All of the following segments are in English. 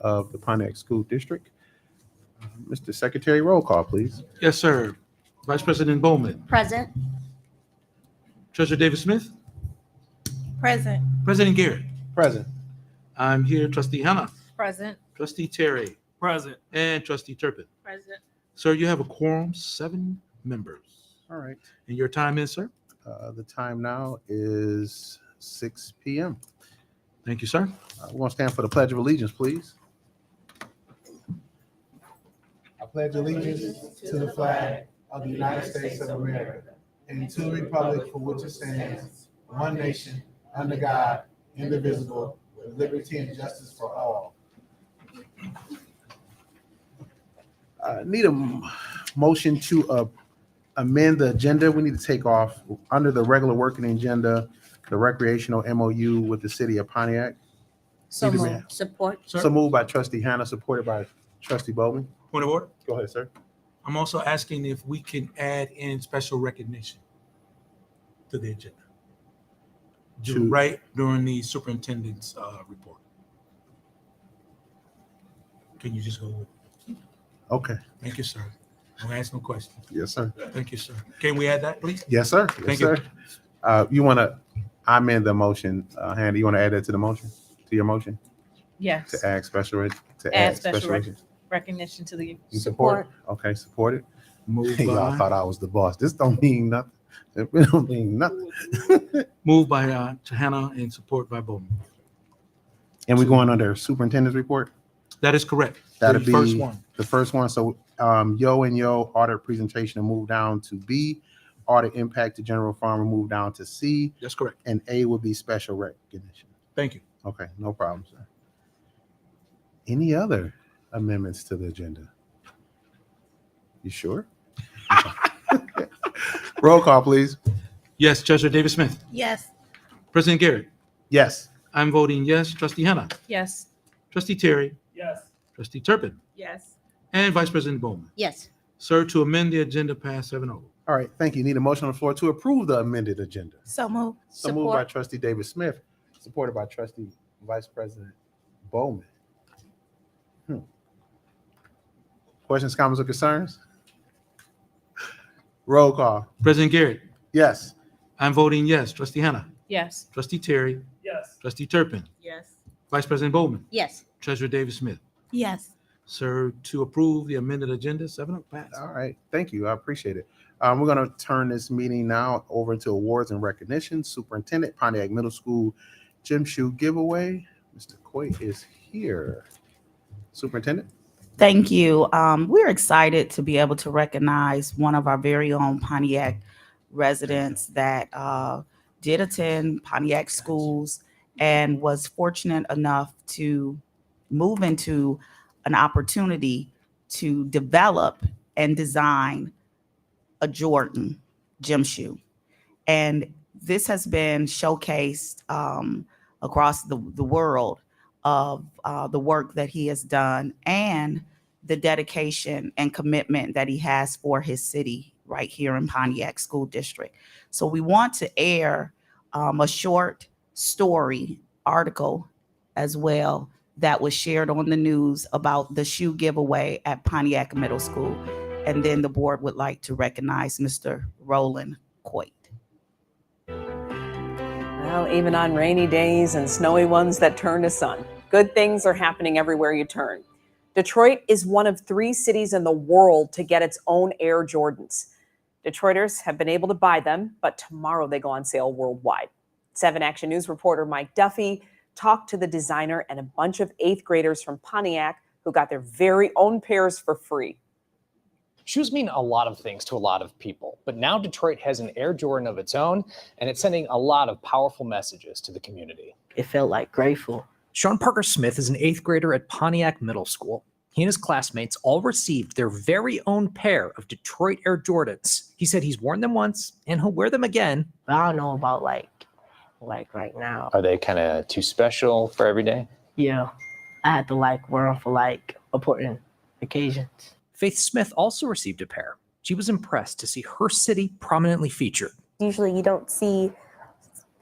of the Pontiac School District. Mr. Secretary, roll call, please. Yes, sir. Vice President Bowman. Present. Treasurer David Smith. Present. President Garrett. Present. I'm here. Trustee Hannah. Present. Trustee Terry. Present. And Trustee Turpin. Present. Sir, you have a quorum, 7 members. All right. And your time is, sir? The time now is 6 p.m. Thank you, sir. We want to stand for the Pledge of Allegiance, please. I pledge allegiance to the flag of the United States of America and to the republic for which it stands, one nation, under God, indivisible, with liberty and justice for all. Need a motion to amend the agenda. We need to take off under the regular working agenda, the recreational MOU with the city of Pontiac. So Need a moved. Support. Sir? So moved by Trustee Hannah, supported by Trustee Bowman. Point of order. Go ahead, sir. I'm also asking if we can add in special recognition to the agenda. Right during the superintendent's report. Can you just go with it? Okay. Thank you, sir. Don't ask no questions. Yes, sir. Thank you, sir. Can we add that, please? Yes, sir. Yes, Thank you. sir. You want to amend the motion, Hannah? You want to add that to the motion, to your motion, Yes. to add special, Add special recognition? Recognition to the You support? Okay, support it. Moved Y'all by, thought I was the boss. This don't mean nothing. It don't mean nothing. moved by Hannah and support by Bowman. And we're going under superintendent's report. That is correct. That'll The be first one. the first one. So Yo and Yo audit presentation will move down to B. Audit impact to general fund will move down to C. That's correct. And A will be special recognition. Thank you. Okay, no problem, sir. Any other amendments to the agenda? You sure? Roll call, please. Yes, Treasurer David Smith. Yes. President Garrett. Yes. I'm voting yes. Trustee Hannah. Yes. Trustee Terry. Yes. Trustee Turpin. Yes. And Vice President Bowman. Yes. Sir, to amend the agenda pass 7-0. All right, thank you. Need a motion on the floor to approve the amended agenda. So moved. So moved by Trustee David Smith, supported by Trustee Vice President Bowman. Questions, comments, or concerns? Roll call. President Garrett. Yes. I'm voting yes. Trustee Hannah. Yes. Trustee Terry. Yes. Trustee Turpin. Yes. Vice President Bowman. Yes. Treasurer David Smith. Yes. Sir, to approve the amended agenda, 7-0 pass. All right, thank you. I appreciate it. We're going to turn this meeting now over to awards and recognition. Superintendent, Pontiac Middle School Gym Shoe Giveaway. Mr. Coy is here. Superintendent. Thank you. We're excited to be able to recognize one of our very own Pontiac residents that did attend Pontiac schools and was fortunate enough to move into an opportunity to develop and design a Jordan gym shoe. And this has been showcased across the world of the work that he has done and the dedication and commitment that he has for his city right here in Pontiac School District. So we want to air a short story article as well that was shared on the news about the shoe giveaway at Pontiac Middle School. And then the board would like to recognize Mr. Roland Coit. Well, even on rainy days and snowy ones that turn to sun, good things are happening everywhere you turn. Detroit is one of 3 cities in the world to get its own Air Jordans. Detroiters have been able to buy them, but tomorrow they go on sale worldwide. 7 Action News reporter Mike Duffy talked to the designer and a bunch of 8th graders from Pontiac who got their very own pairs for free. Shoes mean a lot of things to a lot of people, but now Detroit has an Air Jordan of its own, and it's sending a lot of powerful messages to the community. It felt like grateful. Sean Parker Smith is an 8th grader at Pontiac Middle School. He and his classmates all received their very own pair of Detroit Air Jordans. He said he's worn them once and he'll wear them again. But I don't know about like right now. Are they kind of too special for every day? Yeah, I had to like wear them for like important occasions. Faith Smith also received a pair. She was impressed to see her city prominently featured. Usually you don't see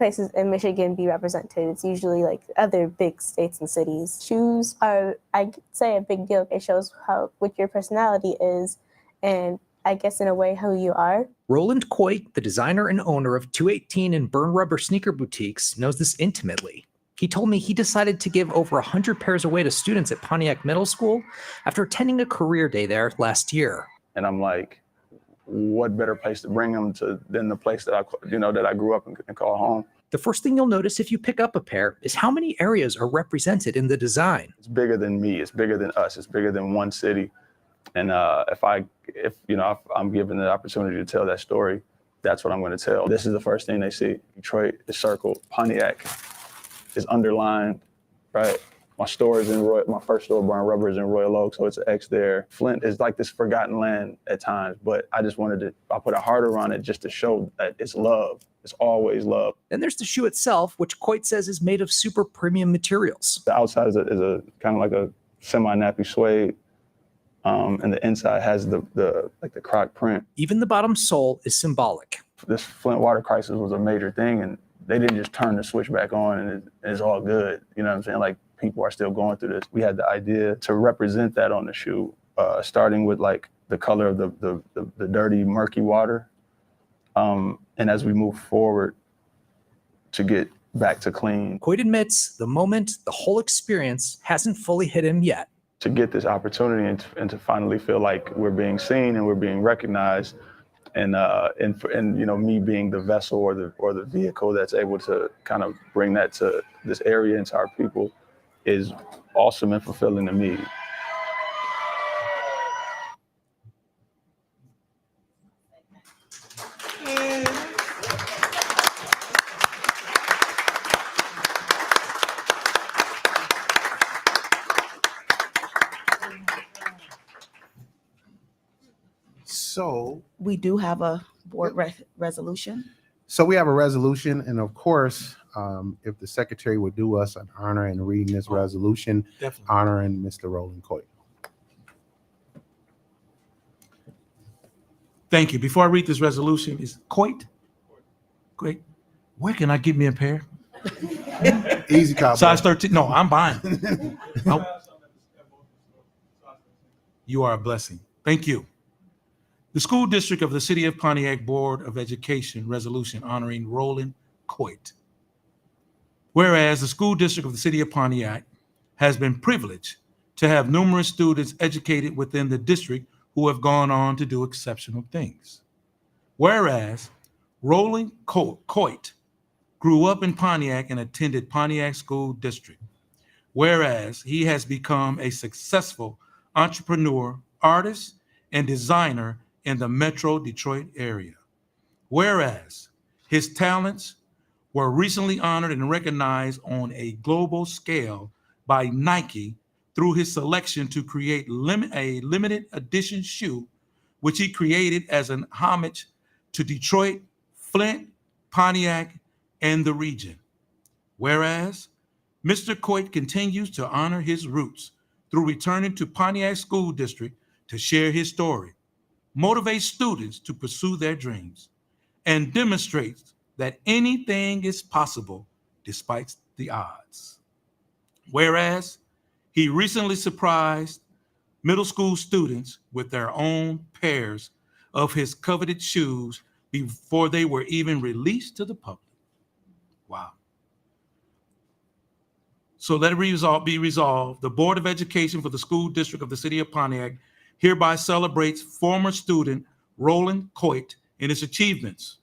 places in Michigan be represented. It's usually like other big states and cities. Shoes are, I'd say, a big deal. It shows what your personality is, and I guess in a way who you are. Roland Coit, the designer and owner of 218 and Burn Rubber sneaker boutiques, knows this intimately. He told me he decided to give over 100 pairs away to students at Pontiac Middle School after attending a career day there last year. And I'm like, what better place to bring them to than the place that I grew up and call home. The first thing you'll notice if you pick up a pair is how many areas are represented in the design. It's bigger than me. It's bigger than us. It's bigger than one city. And if I'm given the opportunity to tell that story, that's what I'm going to tell. This is the first thing they see. Detroit is circled. Pontiac is underlined, right? My store is in my first store, Burn Rubber, is in Royal Oak, so it's an X there. Flint is like this forgotten land at times, but I put a heart around it just to show that it's love. It's always love. Then there's the shoe itself, which Coit says is made of super premium materials. The outside is a kind of like a semi-nappy suede, and the inside has the croc print. Even the bottom sole is symbolic. This Flint water crisis was a major thing, and they didn't just turn the switch back on and it's all good. You know what I'm saying? Like, people are still going through this. We had the idea to represent that on the shoe, starting with like the color of the dirty, murky water. And as we move forward to get back to clean. Coit admits the moment, the whole experience hasn't fully hit him yet. To get this opportunity and to finally feel like we're being seen and we're being recognized, and me being the vessel or the vehicle that's able to kind of bring that to this area and to our people is awesome and fulfilling to me. So We do have a board resolution. we have a resolution, and of course, if the secretary would do us an honor in reading this resolution, Definitely. honoring Mr. Roland Coit. Thank you. Before I read this resolution, is Coit? Great. Where can I get me a pair? Easy cowboy. Size 13. No, I'm buying. You are a blessing. Thank you. The School District of the City of Pontiac Board of Education resolution honoring Roland Coit. Whereas the School District of the City of Pontiac has been privileged to have numerous students educated within the district who have gone on to do exceptional things. Whereas Roland Coit grew up in Pontiac and attended Pontiac School District. Whereas he has become a successful entrepreneur, artist, and designer in the Metro Detroit area. Whereas his talents were recently honored and recognized on a global scale by Nike through his selection to create a limited edition shoe, which he created as an homage to Detroit, Flint, Pontiac, and the region. Whereas Mr. Coit continues to honor his roots through returning to Pontiac School District to share his story, motivate students to pursue their dreams, and demonstrates that anything is possible despite the odds. Whereas he recently surprised middle school students with their own pairs of his coveted shoes before they were even released to the public. Wow. So let it be resolved. The Board of Education for the School District of the City of Pontiac hereby celebrates former student Roland Coit and his achievements.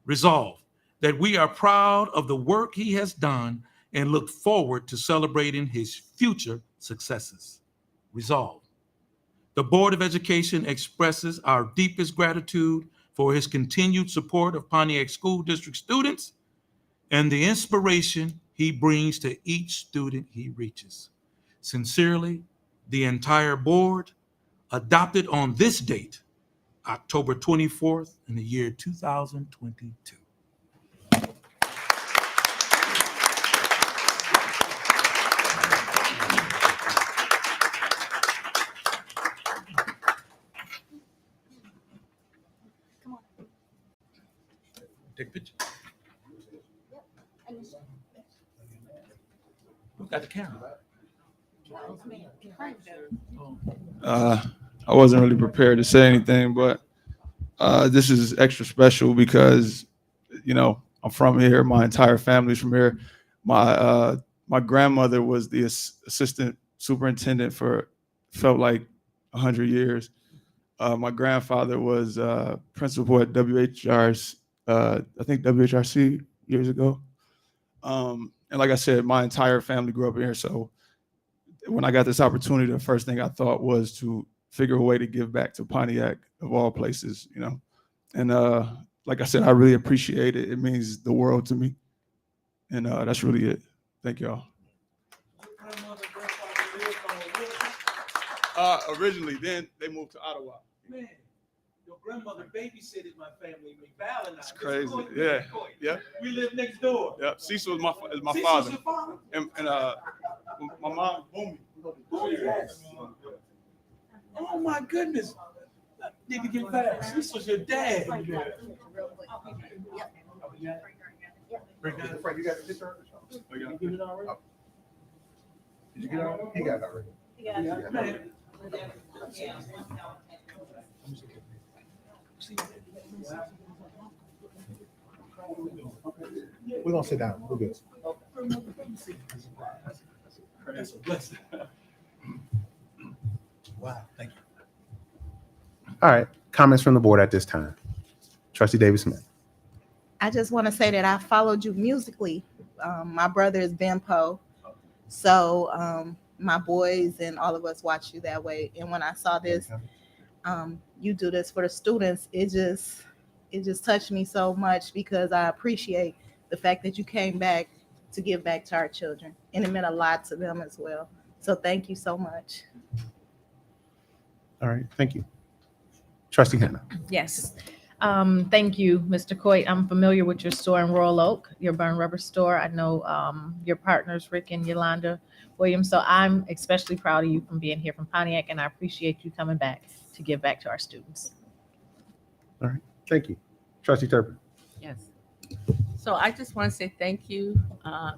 Resolved that we are proud of the work he has done and look forward to celebrating his future successes. Resolved. The Board of Education expresses our deepest gratitude for his continued support of Pontiac School District students and the inspiration he brings to each student he reaches. Sincerely, the entire board, adopted on this date, October 24th in the year 2022. Take a picture. Got the camera. I wasn't really prepared to say anything, but this is extra special because, you know, I'm from here. My entire family's from here. My grandmother was the assistant superintendent for felt like 100 years. My grandfather was principal at WHR's, I think WHRC years ago. And like I said, my entire family grew up here. So when I got this opportunity, the first thing I thought was to figure a way to give back to Pontiac, of all places, you know. And like I said, I really appreciate it. It means the world to me. And that's really it. Thank y'all. Originally, then they moved to Ottawa. Man, your grandmother babysitted my family, McBall and I. It's crazy. Yeah. Yeah. We live next door. Yeah. Cecil is my Cecil's father. your father? And my mom, Boomy. Oh, yes. Oh, my goodness. Need to get fast. This was your dad. Bring it in the front. You got the picture? Oh, you get it already? Did you get it already? He got it already. Man. We're gonna sit down. We're good. That's a blessing. Wow, thank you. All right, comments from the board at this time. Trustee Davis Smith. I just want to say that I followed you musically. My brother is Ben Poe, so my boys and all of us watch you that way. And when I saw this, you do this for the students, it just touched me so much because I appreciate the fact that you came back to give back to our children, and it meant a lot to them as well. So thank you so much. All right, thank you. Trustee Hannah. Yes. Thank you, Mr. Coit. I'm familiar with your store in Royal Oak, your Burn Rubber store. I know your partners, Rick and Yolanda Williams. So I'm especially proud of you from being here from Pontiac, and I appreciate you coming back to give back to our students. All right, thank you. Trustee Turpin. Yes. So I just want to say thank you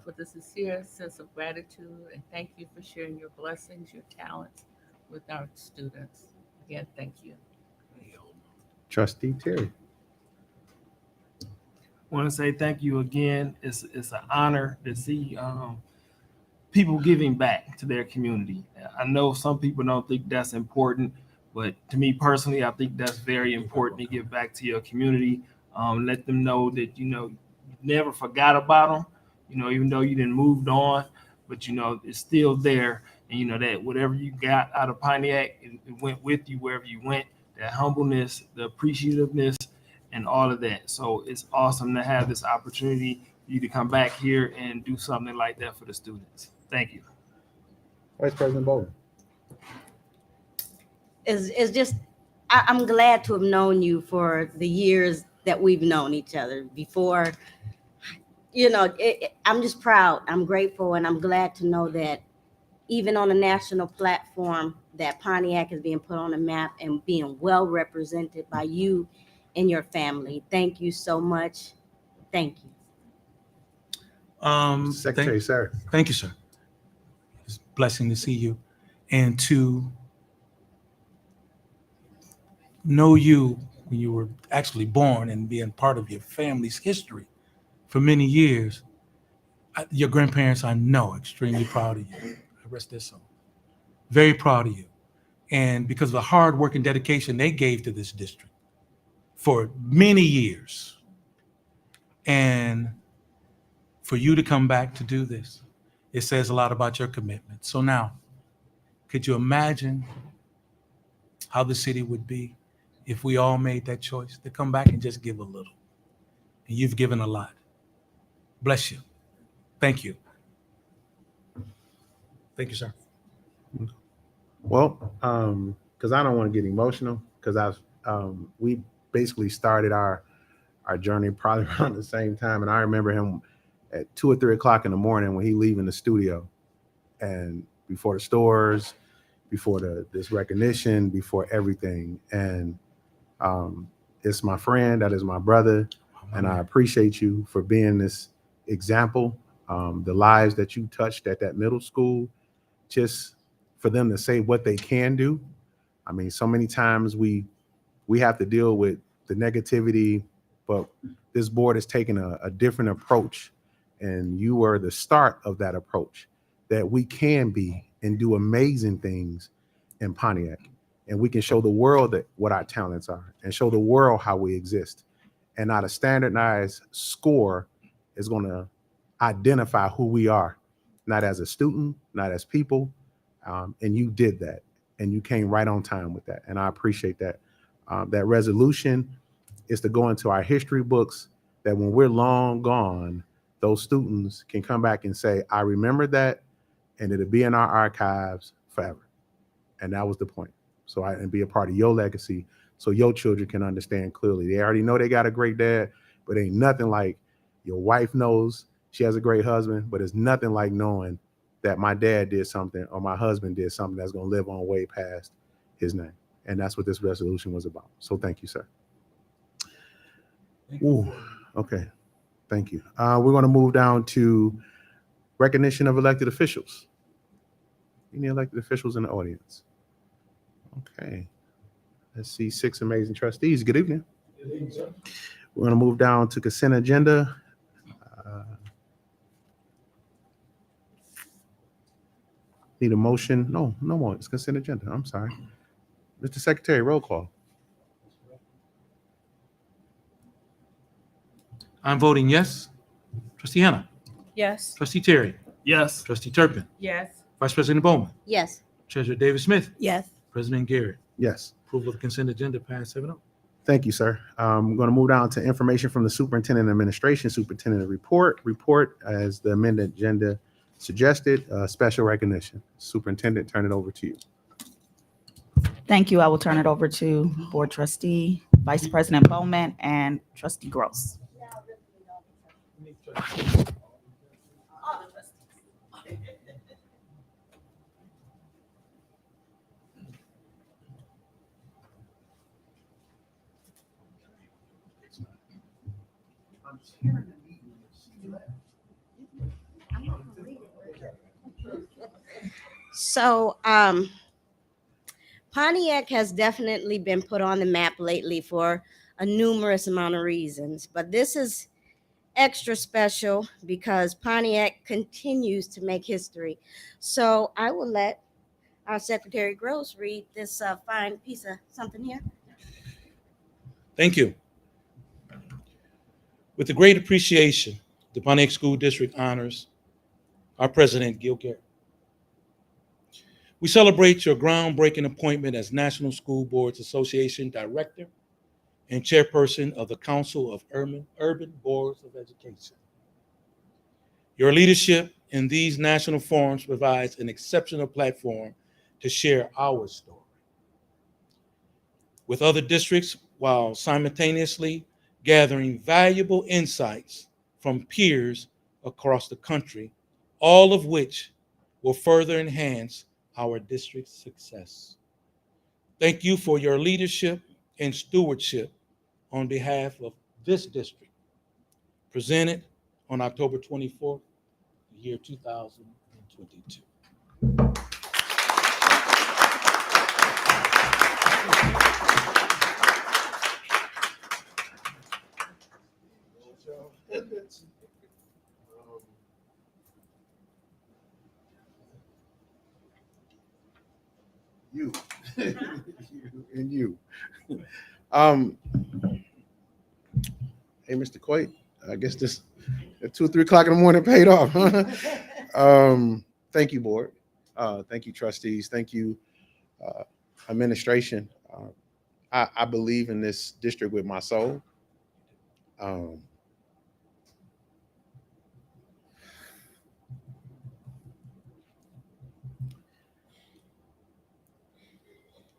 with a sincere sense of gratitude, and thank you for sharing your blessings, your talents with our students. Again, thank you. Trustee Terry. Want to say thank you again. It's an honor to see people giving back to their community. I know some people don't think that's important, but to me personally, I think that's very important to give back to your community. Let them know that, you know, you never forgot about them, you know, even though you didn't moved on, but, you know, it's still there. And, you know, that whatever you got out of Pontiac, it went with you wherever you went. That humbleness, the appreciativeness, and all of that. So it's awesome to have this opportunity for you to come back here and do something like that for the students. Thank you. Vice President Bowman. It's just, I'm glad to have known you for the years that we've known each other before. You know, I'm just proud. I'm grateful, and I'm glad to know that even on a national platform, that Pontiac is being put on the map and being well represented by you and your family. Thank you so much. Thank you. Secretary, sir. Thank you, sir. It's a blessing to see you and to know you when you were actually born and being part of your family's history for many years. Your grandparents, I know, extremely proud of you. Rest their soul. Very proud of you. And because of the hard work and dedication they gave to this district for many years. And for you to come back to do this, it says a lot about your commitment. So now, could you imagine how the city would be if we all made that choice to come back and just give a little? And you've given a lot. Bless you. Thank you. Thank you, sir. Well, because I don't want to get emotional, because we basically started our journey probably around the same time, and I remember him at 2 or 3 o'clock in the morning when he leaving the studio, and before the stores, before this recognition, before everything, and it's my friend, that is my brother, and I appreciate you for being this example the lives that you touched at that middle school, just for them to say what they can do. I mean, so many times we have to deal with the negativity, but this board has taken a different approach, and you were the start of that approach, that we can be and do amazing things in Pontiac, and we can show the world that what our talents are and show the world how we exist. And not a standardized score is going to identify who we are, not as a student, not as people. And you did that, and you came right on time with that. And I appreciate that. That resolution is to go into our history books, that when we're long gone, those students can come back and say, I remember that, and it'll be in our archives forever. And that was the point. So and be a part of your legacy, so your children can understand clearly. They already know they got a great dad, but ain't nothing like your wife knows she has a great husband, but it's nothing like knowing that my dad did something or my husband did something that's going to live on way past his name. And that's what this resolution was about. So thank you, sir. Ooh, okay. Thank you. We're going to move down to recognition of elected officials. Any elected officials in the audience? Okay. Let's see, 6 amazing trustees. Good evening. Good evening, sir. We're going to move down to consent agenda. Need a motion? No more. It's consent agenda. I'm sorry. Mr. Secretary, roll call. I'm voting yes. Trustee Hannah. Yes. Trustee Terry. Yes. Trustee Turpin. Yes. Vice President Bowman. Yes. Treasurer David Smith. Yes. President Garrett. Yes. Approval of the consent agenda passed 7-0. Thank you, sir. I'm going to move down to information from the superintendent and administration. Superintendent report as the amended agenda suggested. Special recognition. Superintendent, turn it over to you. Thank you. I will turn it over to Board Trustee, Vice President Bowman, and Trustee Gross. So, Pontiac has definitely been put on the map lately for a numerous amount of reasons, but this is extra special because Pontiac continues to make history. So I will let our Secretary Gross read this fine piece of something here. Thank you. With the great appreciation, the Pontiac School District honors our President, Gil Garrett. We celebrate your groundbreaking appointment as National School Boards Association Director and Chairperson of the Council of Urban Boards of Education. Your leadership in these national forums provides an exceptional platform to share our story with other districts while simultaneously gathering valuable insights from peers across the country, all of which will further enhance our district's success. Thank you for your leadership and stewardship on behalf of this district, presented on October 24th, the year 2022. You. And you. Hey, Mr. Coit, I guess this at 2 or 3 o'clock in the morning paid off, huh? Thank you, board. Thank you, trustees. Thank you, administration. I believe in this district with my soul.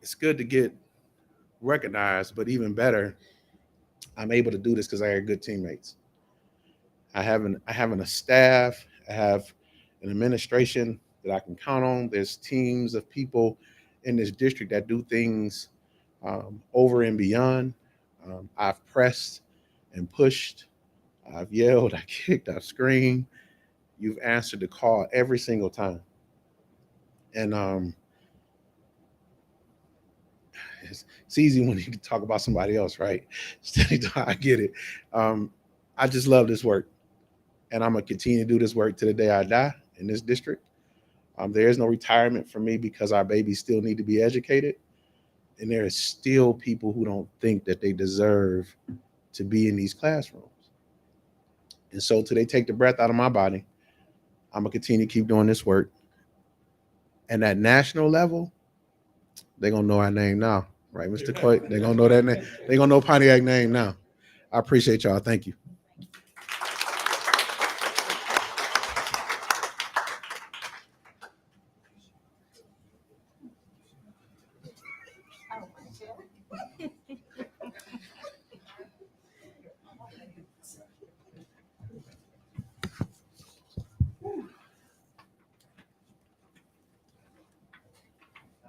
It's good to get recognized, but even better, I'm able to do this because I have good teammates. I have a staff, I have an administration that I can count on. There's teams of people in this district that do things over and beyond. I've pressed and pushed, I've yelled, I kicked, I've screamed, You've answered the call every single time. And it's easy when you can talk about somebody else, right? I get it. I just love this work. And I'm going to continue to do this work to the day I die in this district. There is no retirement for me because our babies still need to be educated. And there are still people who don't think that they deserve to be in these classrooms. And so till they take the breath out of my body, I'm going to continue to keep doing this work. And at national level, they're going to know our name now, right, Mr. Coit? They're going to know that name. They're going to know Pontiac name now. I appreciate y'all. Thank you.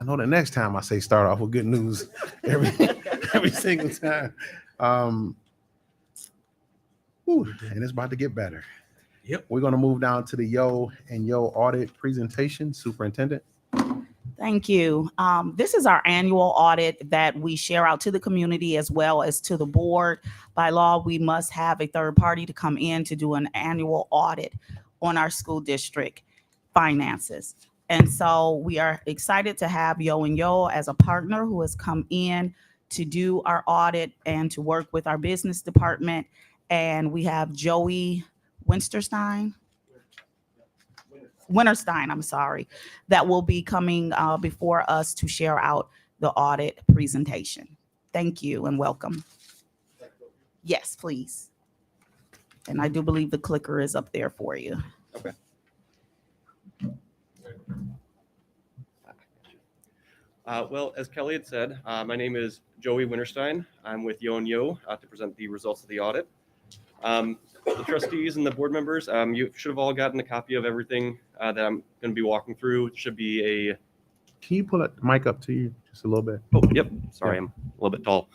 I know the next time I say start off with good news every single time. And it's about to get better. Yep. We're going to move down to the Yo and Yo audit presentation. Superintendent. Thank you. This is our annual audit that we share out to the community as well as to the board. By law, we must have a third party to come in to do an annual audit on our school district finances. And so we are excited to have Yo and Yo as a partner who has come in to do our audit and to work with our business department. And we have Joey Winterstein, I'm sorry, that will be coming before us to share out the audit presentation. Thank you and welcome. Yes, please. And I do believe the clicker is up there for you. Okay. Well, as Kelly had said, my name is Joey Winterstein. I'm with Yo and Yo to present the results of the audit. The trustees and the board members, you should have all gotten a copy of everything that I'm going to be walking through. It should be a... Can you pull the mic up to you just a little bit? Oh, yep. Sorry, I'm a little bit tall.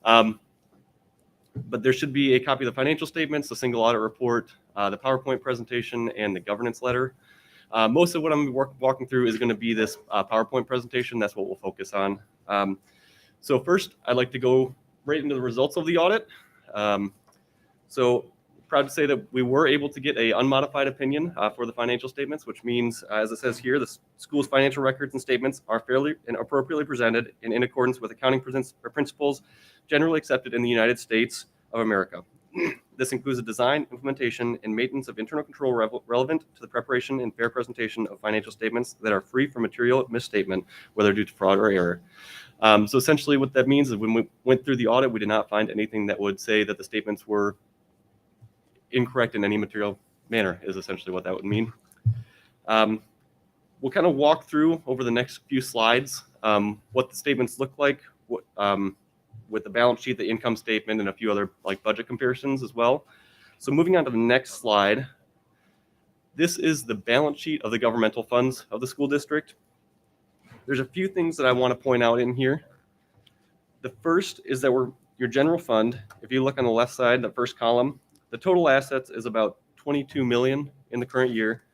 But there should be a copy of the financial statements, the single audit report, the PowerPoint presentation, and the governance letter. Most of what I'm walking through is going to be this PowerPoint presentation. That's what we'll focus on. So first, I'd like to go right into the results of the audit. So proud to say that we were able to get an unmodified opinion for the financial statements, which means, as it says here, the school's financial records and statements are fairly and appropriately presented and in accordance with accounting principles generally accepted in the United States of America. This includes the design, implementation, and maintenance of internal control relevant to the preparation and fair presentation of financial statements that are free from material misstatement, whether due to fraud or error. So essentially what that means is when we went through the audit, we did not find anything that would say that the statements were incorrect in any material manner, is essentially what that would mean. We'll kind of walk through over the next few slides what the statements look like, with the balance sheet, the income statement, and a few other like budget comparisons as well. So moving on to the next slide, this is the balance sheet of the governmental funds of the school district. There's a few things that I want to point out in here. The first is that your general fund, if you look on the left side, the first column, the total assets is about 22 million in the current year,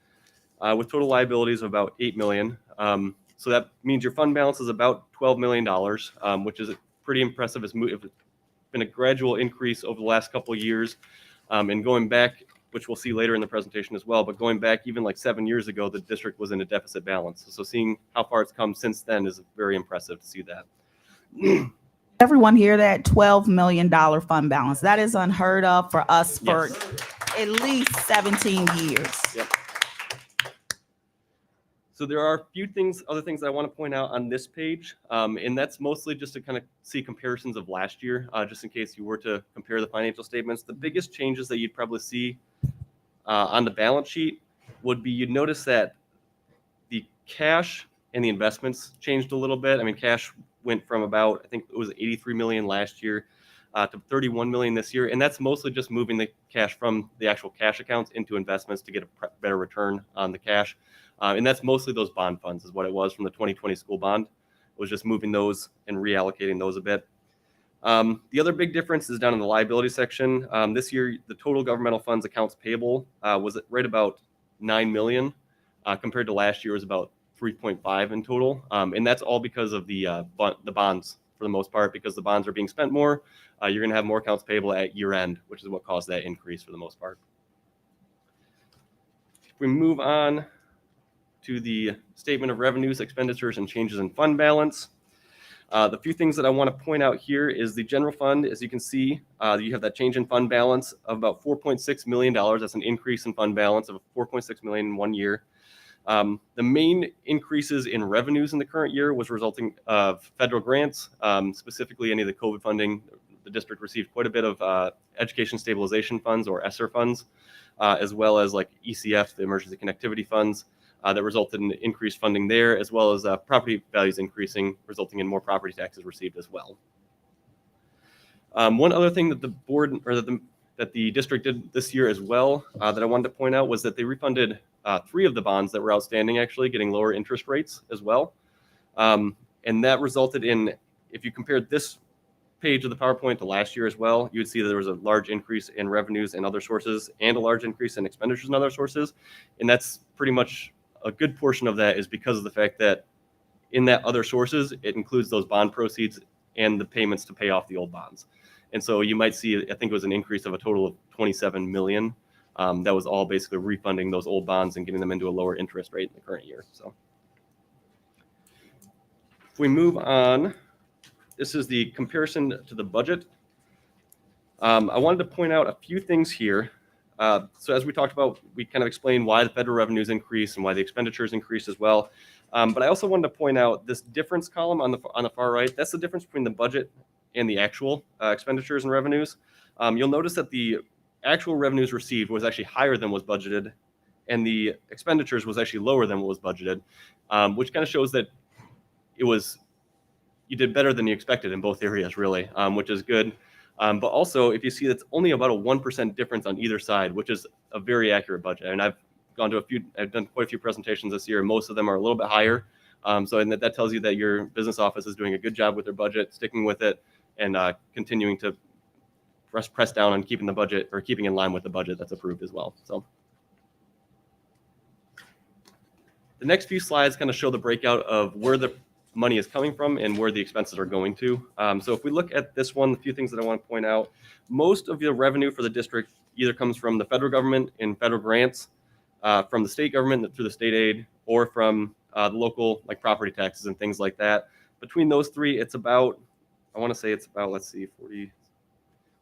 with total liabilities of about 8 million. So that means your fund balance is about $12 million, which is pretty impressive. It's been a gradual increase over the last couple of years, and going back, which we'll see later in the presentation as well, but going back even like 7 years ago, the district was in a deficit balance. So seeing how far it's come since then is very impressive to see that. Everyone hear that? $12 million fund balance. That is unheard of for us for at least 17 years. Yep. So there are a few other things I want to point out on this page, and that's mostly just to kind of see comparisons of last year, just in case you were to compare the financial statements. The biggest changes that you'd probably see on the balance sheet would be you'd notice that the cash and the investments changed a little bit. I mean, cash went from about, I think it was 83 million last year to 31 million this year, and that's mostly just moving the cash from the actual cash accounts into investments to get a better return on the cash. And that's mostly those bond funds is what it was from the 2020 school bond. It was just moving those and reallocating those a bit. The other big difference is down in the liability section. This year, the total governmental funds accounts payable was right about $9 million, compared to last year was about 3.5 in total. And that's all because of the bonds for the most part, because the bonds are being spent more. You're going to have more accounts payable at year end, which is what caused that increase for the most part. If we move on to the statement of revenues, expenditures, and changes in fund balance. The few things that I want to point out here is the general fund. As you can see, you have that change in fund balance of about $4.6 million. That's an increase in fund balance of $4.6 million in 1 year. The main increases in revenues in the current year was resulting of federal grants, specifically any of the COVID funding. The district received quite a bit of education stabilization funds, or ESSER funds, as well as like ECF, the emergency connectivity funds, that resulted in increased funding there, as well as property values increasing, resulting in more property taxes received as well. One other thing that the board, or that the district did this year as well, that I wanted to point out, was that they refunded 3 of the bonds that were outstanding, actually getting lower interest rates as well. And that resulted in, if you compared this page of the PowerPoint to last year as well, you would see that there was a large increase in revenues and other sources, and a large increase in expenditures and other sources. And that's pretty much a good portion of that is because of the fact that in that other sources, it includes those bond proceeds and the payments to pay off the old bonds. And so you might see, I think it was an increase of a total of 27 million. That was all basically refunding those old bonds and getting them into a lower interest rate in the current year. So if we move on, this is the comparison to the budget. I wanted to point out a few things here. So as we talked about, we kind of explained why the federal revenues increase and why the expenditures increase as well. But I also wanted to point out this difference column on the far right. That's the difference between the budget and the actual expenditures and revenues. You'll notice that the actual revenues received was actually higher than was budgeted, and the expenditures was actually lower than what was budgeted, which kind of shows that you did better than you expected in both areas, really, which is good. But also, if you see, that's only about a 1% difference on either side, which is a very accurate budget. And I've done quite a few presentations this year, and most of them are a little bit higher. So and that tells you that your business office is doing a good job with their budget, sticking with it, and continuing to press down on keeping the budget, or keeping in line with the budget that's approved as well. So the next few slides kind of show the breakout of where the money is coming from and where the expenses are going to. So if we look at this one, a few things that I want to point out: most of the revenue for the district either comes from the federal government in federal grants, from the state government through the state aid, or from the local, like property taxes and things like that. Between those three, it's about, I want to say it's about, let's see,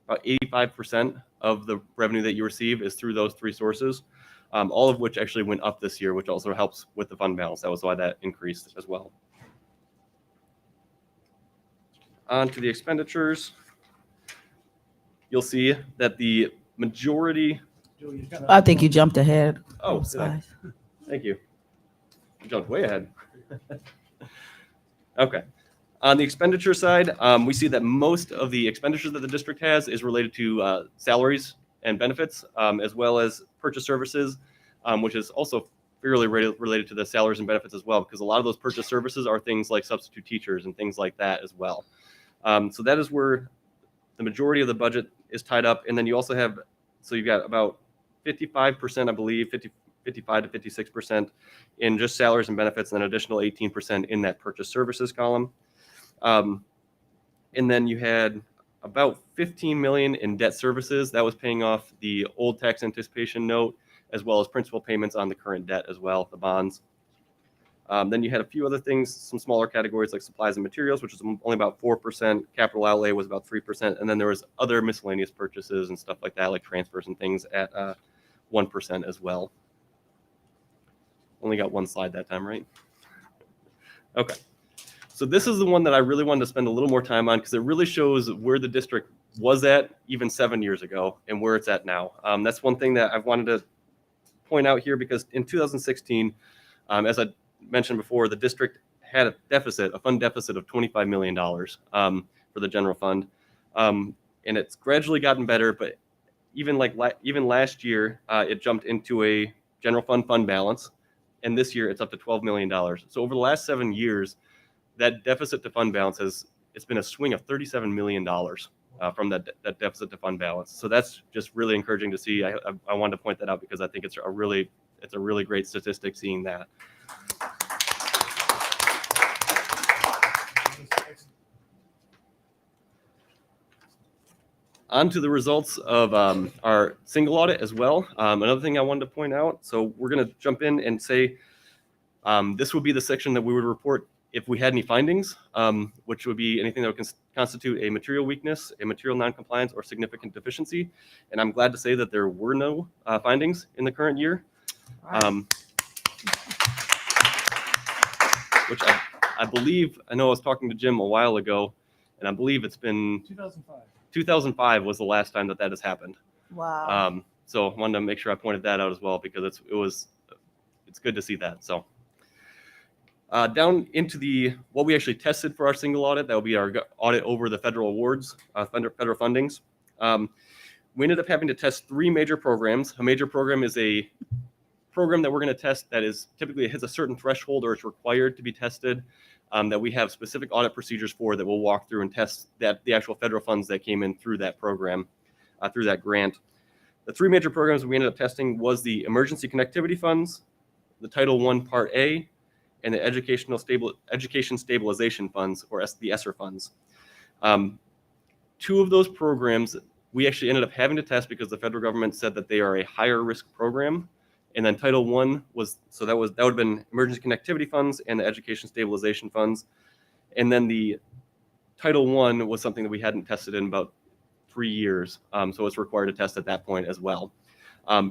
about 85% of the revenue that you receive is through those three sources, all of which actually went up this year, which also helps with the fund balance. That was why that increased as well. On to the expenditures. You'll see that the majority. I think you jumped ahead. Oh, thank you. You jumped way ahead. Okay. On the expenditure side, we see that most of the expenditures that the district has is related to salaries and benefits, as well as purchase services, which is also fairly related to the salaries and benefits as well, because a lot of those purchase services are things like substitute teachers and things like that as well. So that is where the majority of the budget is tied up. And then you also have, so you've got about 55%, I believe, 55 to 56% in just salaries and benefits, and an additional 18% in that purchase services column. And then you had about 15 million in debt services. That was paying off the old tax anticipation note, as well as principal payments on the current debt as well, the bonds. Then you had a few other things, some smaller categories like supplies and materials, which was only about 4%. Capital outlay was about 3%. And then there was other miscellaneous purchases and stuff like that, like transfers and things at 1% as well. Only got one slide that time, right? Okay. So this is the one that I really wanted to spend a little more time on, because it really shows where the district was at even 7 years ago and where it's at now. That's one thing that I've wanted to point out here, because in 2016, as I mentioned before, the district had a fund deficit of $25 million for the general fund. And it's gradually gotten better, but even last year, it jumped into a general fund balance. And this year it's up to $12 million. So over the last 7 years, that deficit to fund balance it's been a swing of $37 million from that deficit to fund balance. So that's just really encouraging to see. I wanted to point that out because I think it's it's a really great statistic seeing that. On to the results of our single audit as well. Another thing I wanted to point out, so we're going to jump in and say this would be the section that we would report if we had any findings, which would be anything that would constitute a material weakness, a material noncompliance, or significant deficiency. And I'm glad to say that there were no findings in the current year, which I believe, I know I was talking to Jim a while ago, and I believe it's been 2005 was the last time that has happened. Wow. So I wanted to make sure I pointed that out as well, because it's good to see that. So down into what we actually tested for our single audit, that will be our audit over the federal awards, federal fundings. We ended up having to test 3 major programs. A major program is a program that we're going to test that is typically hits a certain threshold, or it's required to be tested, that we have specific audit procedures for, that we'll walk through and test the actual federal funds that came in through that program, through that grant. The 3 major programs we ended up testing was the Emergency Connectivity Funds, the Title I Part A, and the Education Stabilization Funds, or the ESSER funds. 2 of those programs we actually ended up having to test because the federal government said that they are a higher risk program. And then Title I that would have been Emergency Connectivity Funds and the Education Stabilization Funds. And then the Title I was something that we hadn't tested in about 3 years. So it's required to test at that point as well.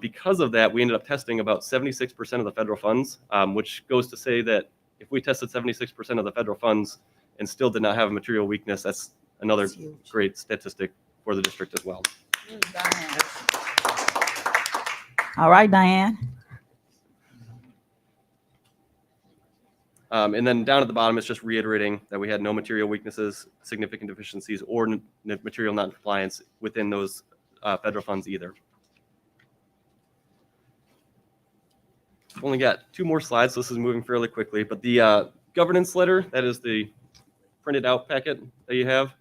Because of that, we ended up testing about 76% of the federal funds, which goes to say that if we tested 76% of the federal funds and still did not have a material weakness, that's another great statistic for the district as well. All right, Diane. And then down at the bottom, it's just reiterating that we had no material weaknesses, significant deficiencies, or material non-compliance within those federal funds either. I've only got 2 more slides, so this is moving fairly quickly. But the governance letter, that is the printed out packet that you have.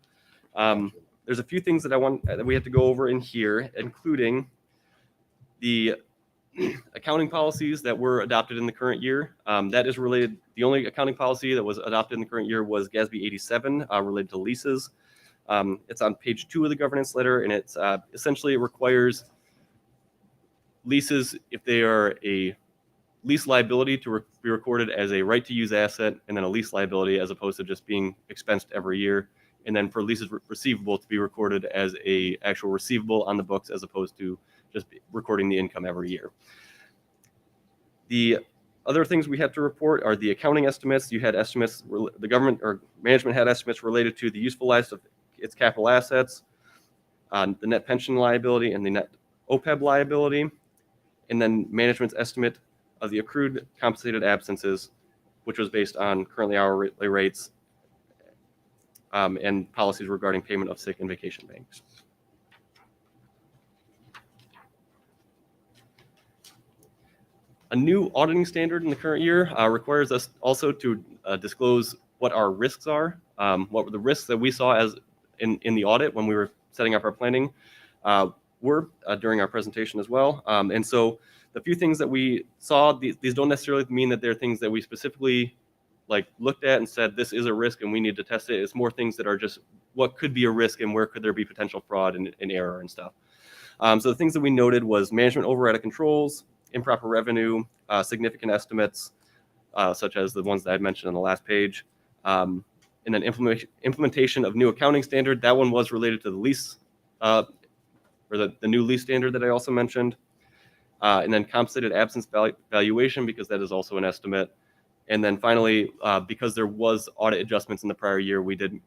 There's a few things that we have to go over in here, including the accounting policies that were adopted in the current year. That is related. The only accounting policy that was adopted in the current year was GASB 87, related to leases. It's on page 2 of the governance letter, and it's essentially it requires leases, if they are a lease liability, to be recorded as a right to use asset, and then a lease liability as opposed to just being expensed every year. And then for leases receivable to be recorded as a actual receivable on the books as opposed to just recording the income every year. The other things we have to report are the accounting estimates. You had estimates, the government or management had estimates related to the useful lives of its capital assets, the net pension liability, and the net OPEB liability, and then management's estimate of the accrued compensated absences, which was based on currently hourly rates and policies regarding payment of sick and vacation banks. A new auditing standard in the current year requires us also to disclose what our risks are, what were the risks that we saw as in the audit when we were setting up our planning were during our presentation as well. And so the few things that we saw, these don't necessarily mean that they're things that we specifically looked at and said, this is a risk and we need to test it. It's more things that are just what could be a risk and where could there be potential fraud and error and stuff. So the things that we noted was management override of controls, improper revenue, significant estimates, such as the ones that I mentioned on the last page, and then implementation of new accounting standard. That one was related to the lease, or the new lease standard that I also mentioned, and then compensated absence valuation, because that is also an estimate. And then finally, because there was audit adjustments in the prior year, we did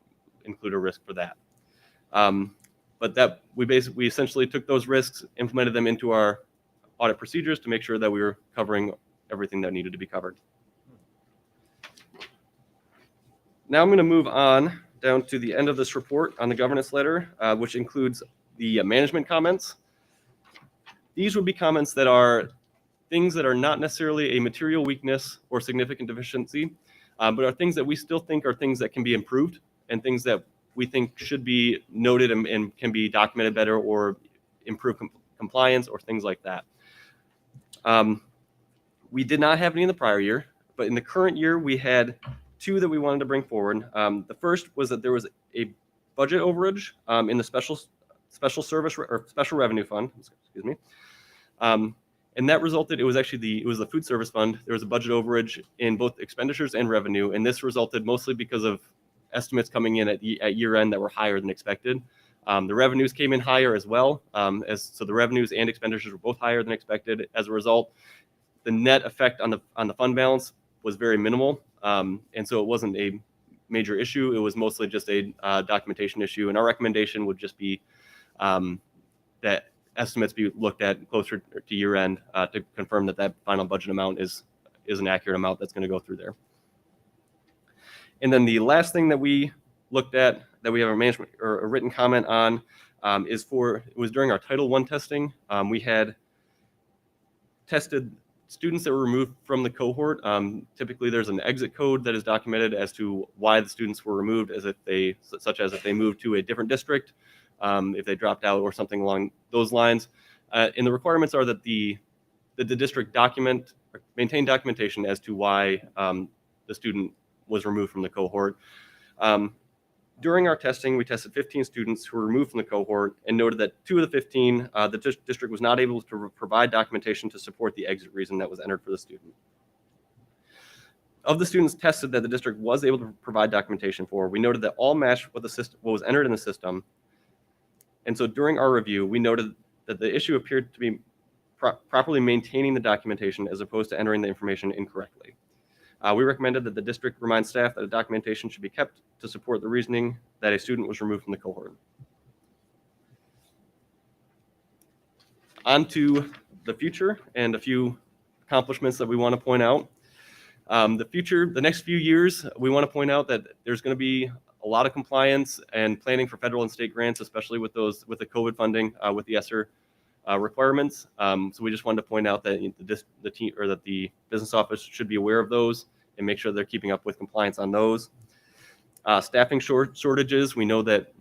include a risk for that. But that we essentially took those risks, implemented them into our audit procedures to make sure that we were covering everything that needed to be covered. Now I'm going to move on down to the end of this report on the governance letter, which includes the management comments. These would be comments that are things that are not necessarily a material weakness or significant deficiency, but are things that we still think are things that can be improved and things that we think should be noted and can be documented better or improve compliance or things like that. We did not have any in the prior year, but in the current year, we had two that we wanted to bring forward. The first was that there was a budget overage in the special service or special revenue fund, excuse me. And that resulted, it was the food service fund. There was a budget overage in both expenditures and revenue. And this resulted mostly because of estimates coming in at year end that were higher than expected. The revenues came in higher as well. So the revenues and expenditures were both higher than expected. As a result, the net effect on the fund balance was very minimal. And so it wasn't a major issue. It was mostly just a documentation issue. And our recommendation would just be that estimates be looked at closer to year end to confirm that final budget amount is an accurate amount that's going to go through there. And then the last thing that we looked at that we have a management or a written comment on it was during our Title I testing. We had tested students that were removed from the cohort. Typically there's an exit code that is documented as to why the students were removed, such as if they moved to a different district, if they dropped out or something along those lines. And the requirements are that the district maintain documentation as to why the student was removed from the cohort. During our testing, we tested 15 students who were removed from the cohort and noted that 2 of the 15, the district was not able to provide documentation to support the exit reason that was entered for the student. Of the students tested that the district was able to provide documentation for, we noted that all matched what was entered in the system. And so during our review, we noted that the issue appeared to be properly maintaining the documentation as opposed to entering the information incorrectly. We recommended that the district remind staff that a documentation should be kept to support the reasoning that a student was removed from the cohort. On to the future and a few accomplishments that we want to point out. The next few years, we want to point out that there's going to be a lot of compliance and planning for federal and state grants, especially with the COVID funding, with the ESSER requirements. So we just wanted to point out that the business office should be aware of those and make sure they're keeping up with compliance on those. Staffing shortages. We know that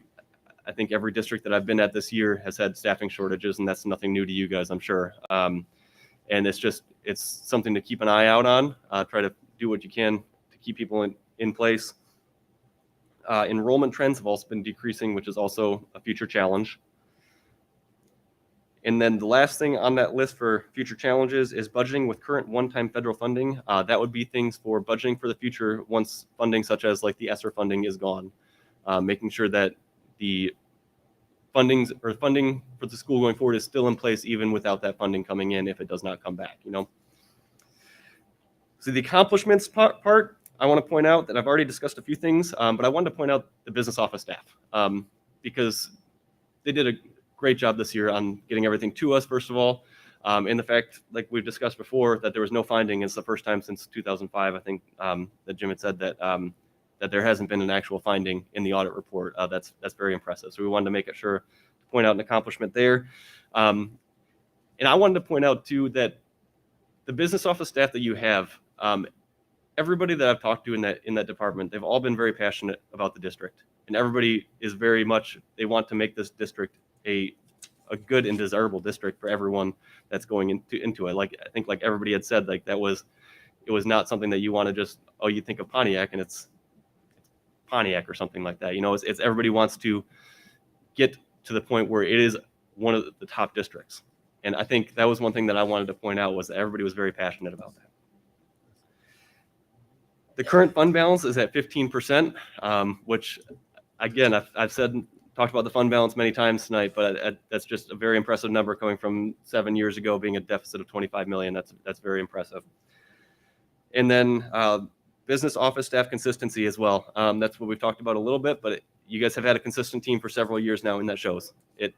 I think every district that I've been at this year has had staffing shortages, and that's nothing new to you guys, I'm sure. And it's something to keep an eye out on. Try to do what you can to keep people in place. Enrollment trends have also been decreasing, which is also a future challenge. And then the last thing on that list for future challenges is budgeting with current one-time federal funding. That would be things for budgeting for the future once funding such as like the ESSER funding is gone. Making sure that the funding for the school going forward is still in place even without that funding coming in if it does not come back, So the accomplishments part, I want to point out that I've already discussed a few things, but I wanted to point out the business office staff because they did a great job this year on getting everything to us, first of all. And the fact, like we've discussed before, that there was no finding is the first time since 2005, I think, that Jim had said that there hasn't been an actual finding in the audit report. That's very impressive. So we wanted to make sure to point out an accomplishment there. And I wanted to point out, too, that the business office staff that you have, everybody that I've talked to in that department, they've all been very passionate about the district. And everybody is very much, they want to make this district a good and desirable district for everyone that's going into it. Like I think like everybody had said, like it was not something that you want to just, you think of Pontiac and it's Pontiac or something like that. It's everybody wants to get to the point where it is one of the top districts. And I think that was one thing that I wanted to point out was that everybody was very passionate about that. The current fund balance is at 15%, which again, I've talked about the fund balance many times tonight, but that's just a very impressive number coming from 7 years ago being a deficit of $25 million. That's very impressive. And then business office staff consistency as well. That's what we've talked about a little bit, but you guys have had a consistent team for several years now, and that shows. It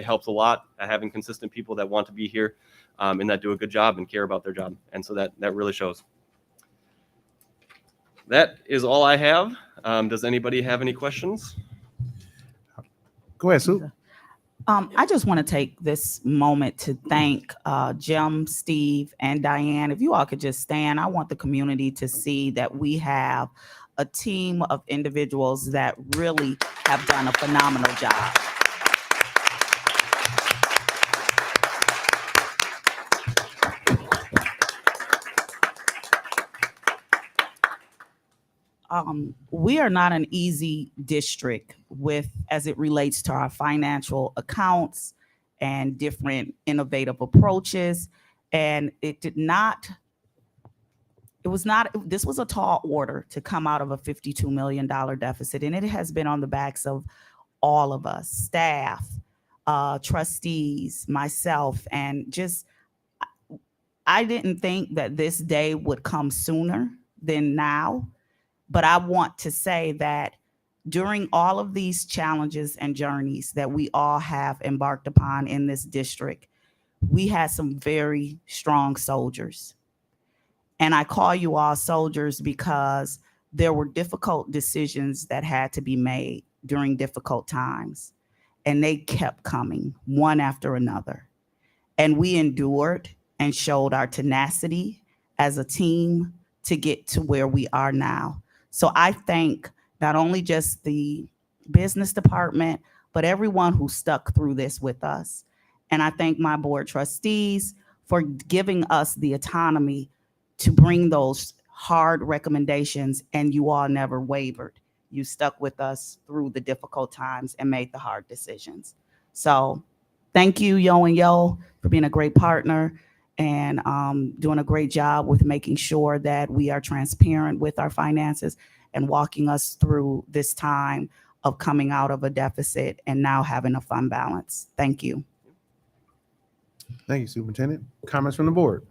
helps a lot having consistent people that want to be here and that do a good job and care about their job. And so that really shows. That is all I have. Does anybody have any questions? Go ahead, Sue. I just want to take this moment to thank Jim, Steve, and Diane. If you all could just stand, I want the community to see that we have a team of individuals that really have done a phenomenal job. we are not an easy district with as it relates to our financial accounts and different innovative approaches. And this was a tall order to come out of a $52 million deficit. And it has been on the backs of all of us, staff, trustees, myself, and just, I didn't think that this day would come sooner than now. But I want to say that during all of these challenges and journeys that we all have embarked upon in this district, we had some very strong soldiers. And I call you all soldiers because there were difficult decisions that had to be made during difficult times. And they kept coming one after another. And we endured and showed our tenacity as a team to get to where we are now. So I thank not only just the business department, but everyone who stuck through this with us. And I thank my board trustees for giving us the autonomy to bring those hard recommendations, and you all never wavered. You stuck with us through the difficult times and made the hard decisions. So thank you, Yo and Yo, for being a great partner and doing a great job with making sure that we are transparent with our finances and walking us through this time of coming out of a deficit and now having a fund balance. Thank you. Thank you, Superintendent. Comments from the board?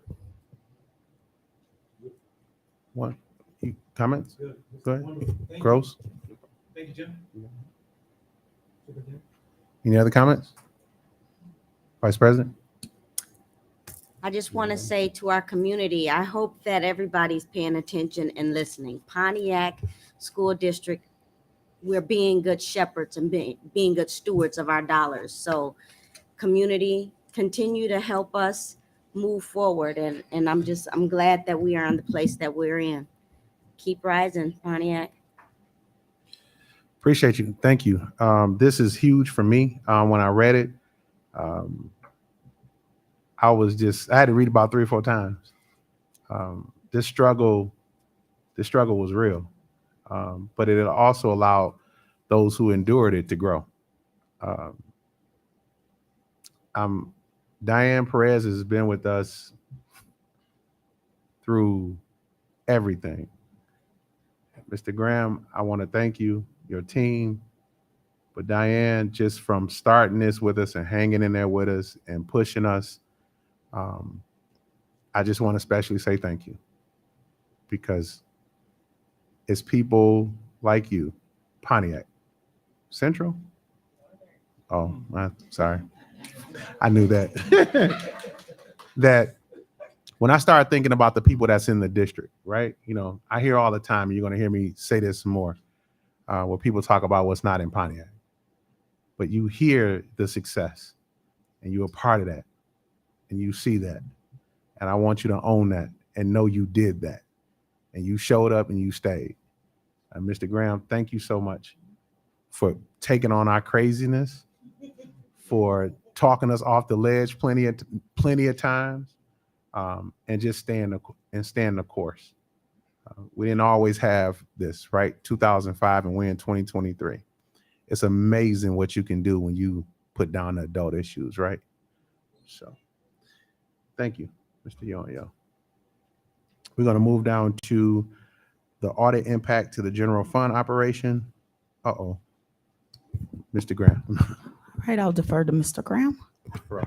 One. Comments? Go ahead. Gross? Thank you, Jim. Any other comments? Vice President? I just want to say to our community, I hope that everybody's paying attention and listening. Pontiac School District, we're being good shepherds and being good stewards of our dollars. So community, continue to help us move forward. And I'm glad that we are in the place that we're in. Keep rising, Pontiac. Appreciate you. Thank you. This is huge for me. When I read it, I had to read about 3 or 4 times. This struggle was real, but it also allowed those who endured it to grow. Diane Perez has been with us through everything. Mr. Graham, I want to thank you, your team, but Diane, just from starting this with us and hanging in there with us and pushing us, I just want to especially say thank you, because it's people like you, Pontiac Central. Oh, sorry. I knew that. That when I started thinking about the people that's in the district, right? You know, I hear all the time, you're going to hear me say this more, where people talk about what's not in Pontiac. But you hear the success, and you're a part of that, and you see that. And I want you to own that and know you did that. And you showed up and you stayed. And Mr. Graham, thank you so much for taking on our craziness, for talking us off the ledge plenty of times, and just staying the course. We didn't always have this, right? 2005 and we're in 2023. It's amazing what you can do when you put down the adult issues, right? So thank you, Mr. Yo-Yo. We're going to move down to the audit impact to the general fund operation. Uh-oh. Mr. Graham. All right, I'll defer to Mr. Graham. Bro.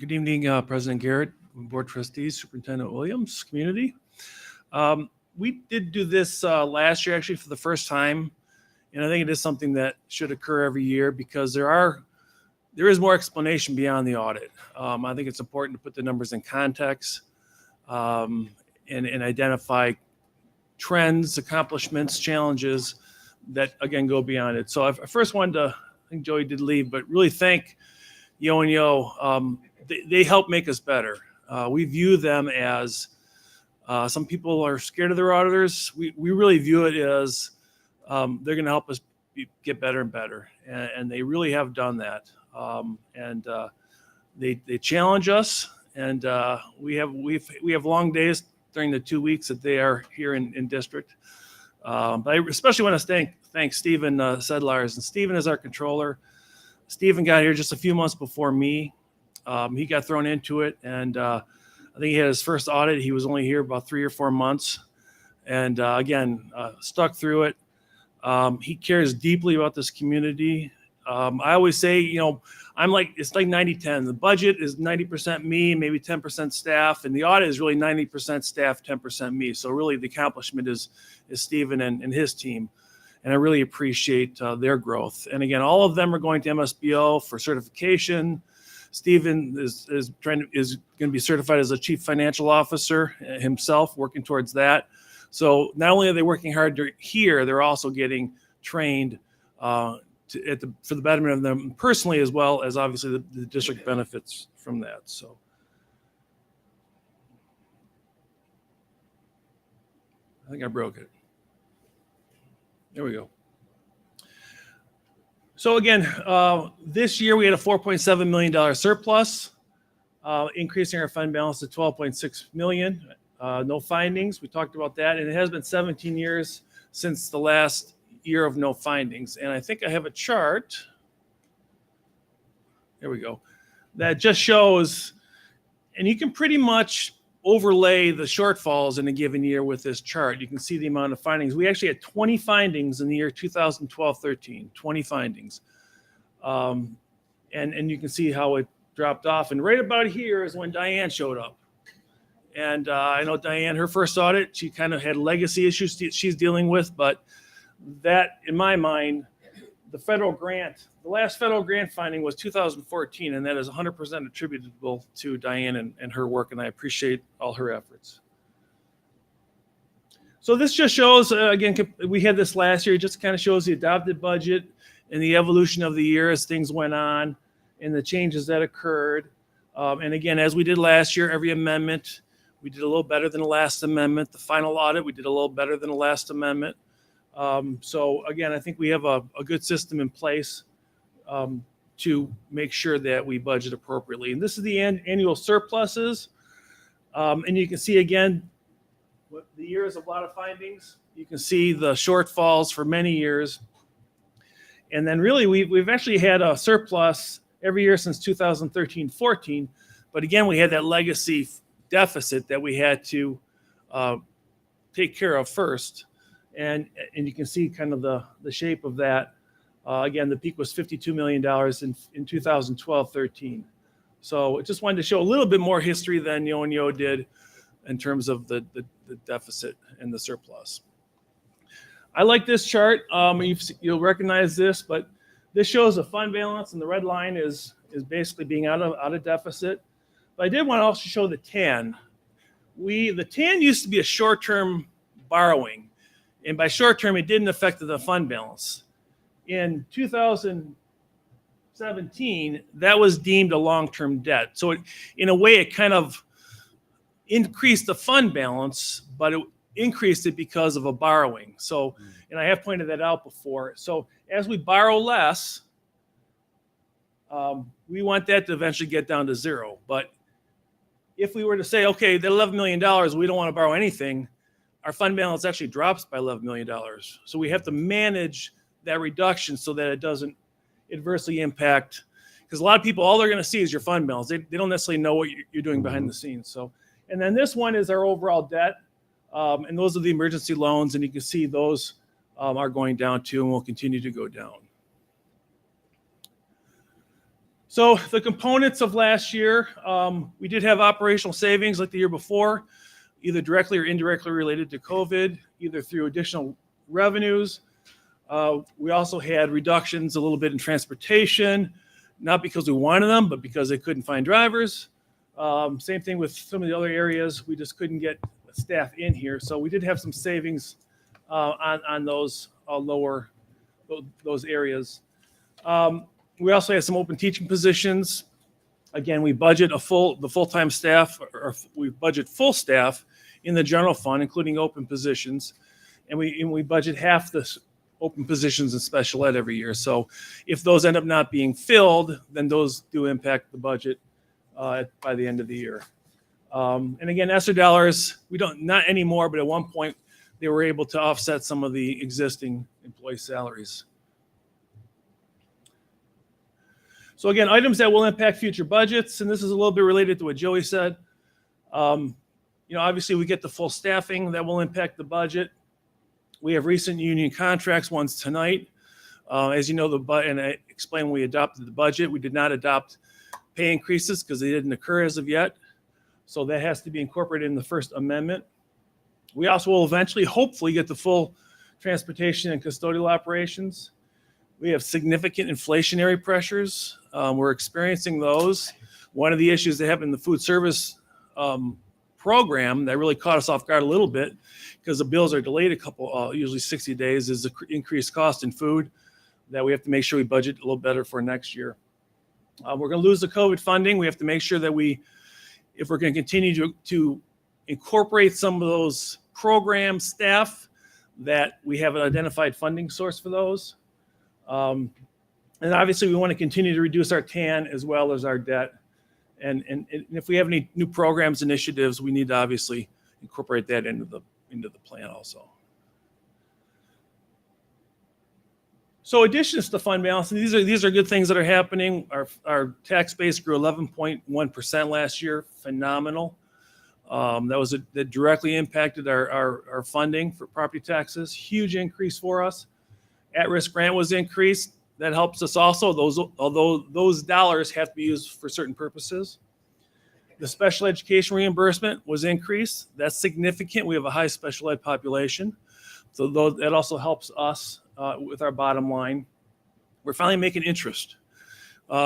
Good evening, President Garrett, Board Trustees, Superintendent Williams, community. We did do this last year, actually, for the first time. And I think it is something that should occur every year because there is more explanation beyond the audit. I think it's important to put the numbers in context and identify trends, accomplishments, challenges that, again, go beyond it. So I first wanted to, I think Joey did leave, but really thank Yo and Yo. They help make us better. We view them as, some people are scared of their auditors. We really view it as they're going to help us get better and better. And they really have done that. They challenge us and we have long days during the 2 weeks that they are here in district. But I especially want to thank Stephen Sedlars, and Stephen is our controller. Stephen got here just a few months before me. He got thrown into it, and I think he had his first audit. He was only here about 3 or 4 months, and again, stuck through it. He cares deeply about this community. I always say, it's like 90-10. The budget is 90% me, maybe 10% staff, and the audit is really 90% staff, 10% me. So really the accomplishment is Stephen and his team. And I really appreciate their growth. And again, all of them are going to MSBO for certification. Stephen is going to be certified as a chief financial officer himself, working towards that. So not only are they working hard here, they're also getting trained for the betterment of them personally, as well as obviously the district benefits from that. So. I think I broke it. There we go. So again, this year we had a $4.7 million surplus, increasing our fund balance to $12.6 million. No findings. We talked about that, and it has been 17 years since the last year of no findings. And I think I have a chart. There we go. That just shows, and you can pretty much overlay the shortfalls in a given year with this chart. You can see the amount of findings. We actually had 20 findings in the year 2012-13, 20 findings. And you can see how it dropped off. And right about here is when Diane showed up. And I know Diane, her first audit, she kind of had legacy issues she's dealing with, but that, in my mind, the last federal grant finding was 2014, and that is 100% attributable to Diane and her work, and I appreciate all her efforts. So this just shows, again, we had this last year, it just kind of shows the adopted budget and the evolution of the year as things went on and the changes that occurred. And again, as we did last year, every amendment, we did a little better than the last amendment. The final audit, we did a little better than the last amendment. So again, I think we have a good system in place to make sure that we budget appropriately. And this is the annual surpluses. And you can see again, the years of a lot of findings. You can see the shortfalls for many years. And then really we've actually had a surplus every year since 2013-14. But again, we had that legacy deficit that we had to take care of first. And you can see kind of the shape of that. Again, the peak was $52 million in 2012-13. So I just wanted to show a little bit more history than Yo did in terms of the deficit and the surplus. I like this chart. You'll recognize this, but this shows a fund balance, and the red line is basically being out of deficit. But I did want to also show the tan. The tan used to be a short-term borrowing. And by short term, it didn't affect the fund balance. In 2017, that was deemed a long-term debt. So in a way, it kind of increased the fund balance, but it increased it because of a borrowing. So, and I have pointed that out before. So as we borrow less, we want that to eventually get down to zero. But if we were to say, okay, the $11 million, we don't want to borrow anything, our fund balance actually drops by $11 million. So we have to manage that reduction so that it doesn't adversely impact, because a lot of people, all they're going to see is your fund balance. They don't necessarily know what you're doing behind the scenes. So, and then this one is our overall debt. And those are the emergency loans. And you can see those are going down too, and will continue to go down. So the components of last year, we did have operational savings like the year before, either directly or indirectly related to COVID, either through additional revenues. We also had reductions a little bit in transportation, not because we wanted them, but because they couldn't find drivers. Same thing with some of the other areas. We just couldn't get staff in here. So we did have some savings on those those areas. We also had some open teaching positions. Again, we budget the full-time staff, or we budget full staff in the general fund, including open positions, and we budget half the open positions in special ed every year. So if those end up not being filled, then those do impact the budget by the end of the year. And again, ESSER dollars, we don't, not anymore, but at one point they were able to offset some of the existing employee salaries. So again, items that will impact future budgets, and this is a little bit related to what Joey said. Obviously we get the full staffing that will impact the budget. We have recent union contracts, one's tonight. As you know, and I explained when we adopted the budget, we did not adopt pay increases because they didn't occur as of yet. So that has to be incorporated in the first amendment. We also will eventually, hopefully, get the full transportation and custodial operations. We have significant inflationary pressures. We're experiencing those. One of the issues they have in the food service program that really caught us off guard a little bit, because the bills are delayed a couple, usually 60 days, is the increased cost in food that we have to make sure we budget a little better for next year. We're going to lose the COVID funding. We have to make sure that if we're going to continue to incorporate some of those program staff, that we have an identified funding source for those. And obviously we want to continue to reduce our TAN as well as our debt. And if we have any new programs, initiatives, we need to obviously incorporate that into the plan also. So additions to fund balance, these are good things that are happening. Our tax base grew 11.1% last year, phenomenal. That directly impacted our funding for property taxes, huge increase for us. At-risk grant was increased. That helps us also, although those dollars have to be used for certain purposes. The special education reimbursement was increased. That's significant. We have a high special ed population. So that also helps us with our bottom line. We're finally making interest.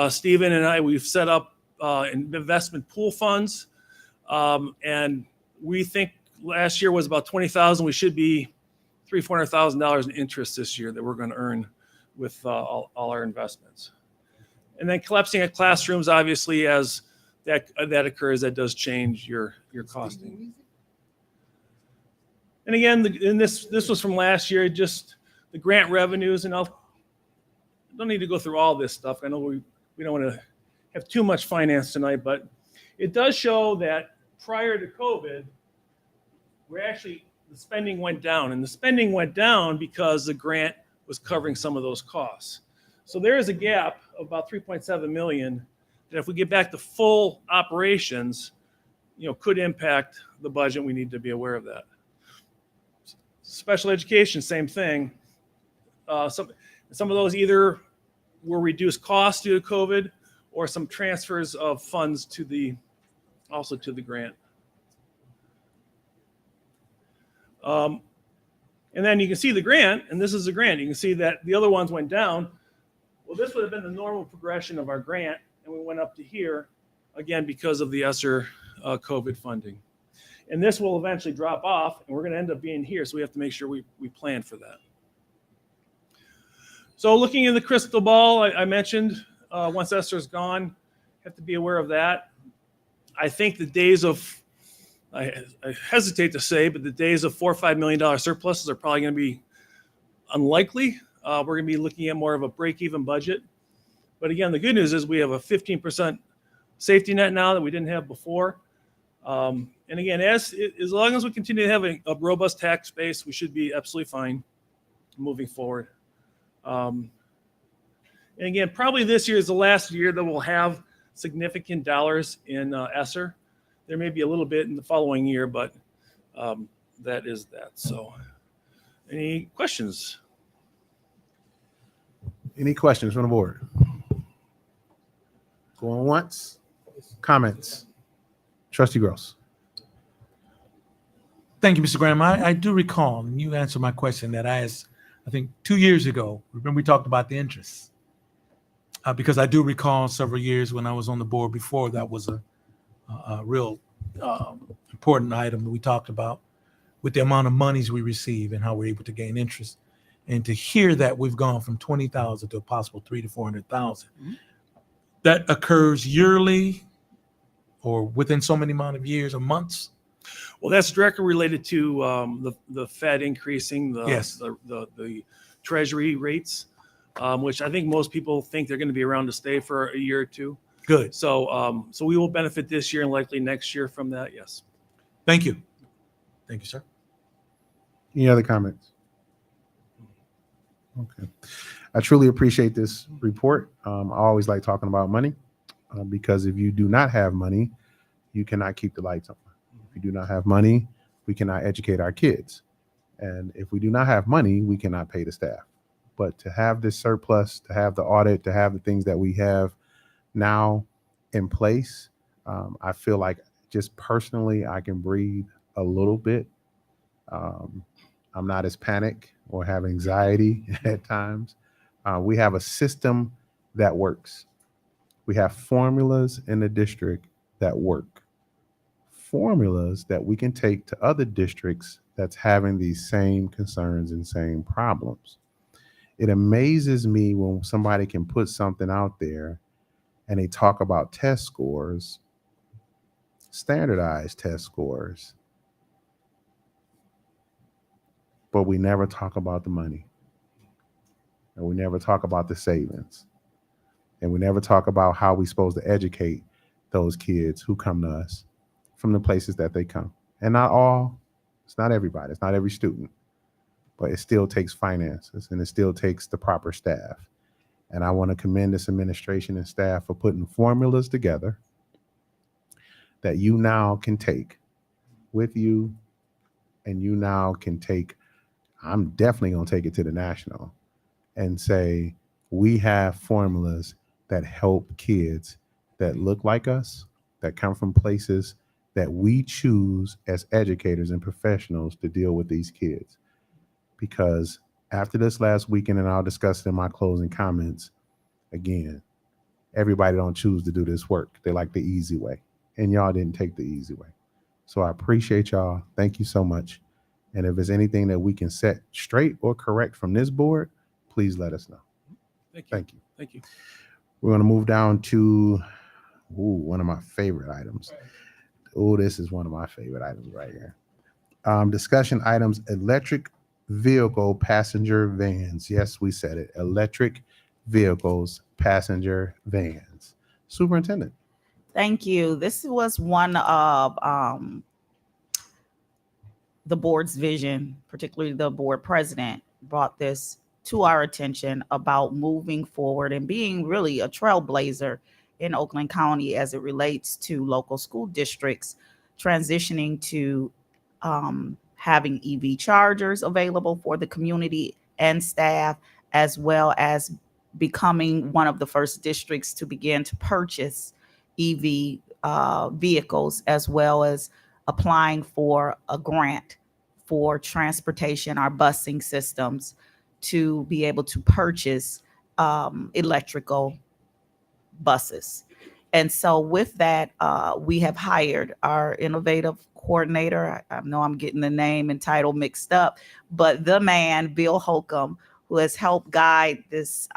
Stephen and I, we've set up investment pool funds. And we think last year was about $20,000. We should be $300,000-$400,000 in interest this year that we're going to earn with all our investments. And then collapsing at classrooms, obviously, as that occurs, that does change your costing. And again, this was from last year, just the grant revenues, and I don't need to go through all this stuff. I know we don't want to have too much finance tonight, but it does show that prior to COVID, the spending went down, and the spending went down because the grant was covering some of those costs. So there is a gap of about $3.7 million that if we get back to full operations, could impact the budget. We need to be aware of that. Special education, same thing. Some of those either were reduced costs due to COVID, or some transfers of funds also to the grant. And then you can see the grant, and this is the grant. You can see that the other ones went down. Well, this would have been the normal progression of our grant, and we went up to here, again, because of the ESSER COVID funding. And this will eventually drop off, and we're going to end up being here, so we have to make sure we plan for that. So looking in the crystal ball, I mentioned once ESSER's gone, you have to be aware of that. I think the days of, I hesitate to say, but the days of $4 or $5 million surpluses are probably going to be unlikely. We're going to be looking at more of a break-even budget. But again, the good news is we have a 15% safety net now that we didn't have before. And again, as long as we continue to have a robust tax base, we should be absolutely fine moving forward. And again, probably this year is the last year that we'll have significant dollars in ESSER. There may be a little bit in the following year, but that is that. So any questions? Any questions from the board? Going once? Comments? Trustee Gross. Thank you, Mr. Graham. I do recall, and you answered my question that I asked, I think 2 years ago. Remember we talked about the interest? Because I do recall several years when I was on the board before, that was a real important item that we talked about with the amount of monies we receive and how we're able to gain interest. And to hear that we've gone from 20,000 to a possible 300,000 to 400,000, that occurs yearly or within so many amount of years or months. Well, that's directly related to the Fed increasing the Treasury rates, which I think most people think they're going to be around to stay for a year or two. Good. So, so we will benefit this year and likely next year from that. Yes. Thank you. Thank you, sir. Any other comments? Okay. I truly appreciate this report. I always like talking about money because if you do not have money, you cannot keep the lights on. If you do not have money, we cannot educate our kids. And if we do not have money, we cannot pay the staff. But to have this surplus, to have the audit, to have the things that we have now in place, I feel like just personally, I can breathe a little bit. I'm not as panicked or have anxiety at times. We have a system that works. We have formulas in the district that work. Formulas that we can take to other districts that's having these same concerns and same problems. It amazes me when somebody can put something out there and they talk about test scores, standardized test scores, but we never talk about the money. And we never talk about the savings. And we never talk about how we're supposed to educate those kids who come to us from the places that they come. And not all, it's not everybody, it's not every student, but it still takes finances and it still takes the proper staff. And I want to commend this administration and staff for putting formulas together that you now can take with you, and you now can take, I'm definitely going to take it to the national and say, we have formulas that help kids that look like us, that come from places that we choose as educators and professionals to deal with these kids. Because after this last weekend, and I'll discuss it in my closing comments, again, everybody don't choose to do this work. They like the easy way, and y'all didn't take the easy way. So I appreciate y'all. Thank you so much. And if there's anything that we can set straight or correct from this board, please let us know. Thank you. Thank you. Thank you. We're going to move down to one of my favorite items. Oh, this is one of my favorite items right here. Discussion items, electric vehicle passenger vans. Yes, we said it. Electric vehicles, passenger vans. Superintendent. Thank you. This was one of the board's vision, particularly the board president brought this to our attention about moving forward and being really a trailblazer in Oakland County as it relates to local school districts transitioning to having EV chargers available for the community and staff, as well as becoming one of the first districts to begin to purchase EV vehicles, as well as applying for a grant for transportation, our busing systems, to be able to purchase electrical buses. And so with that, we have hired our innovative coordinator. I know I'm getting the name and title mixed up, but the man, Bill Holcomb, who has helped guide this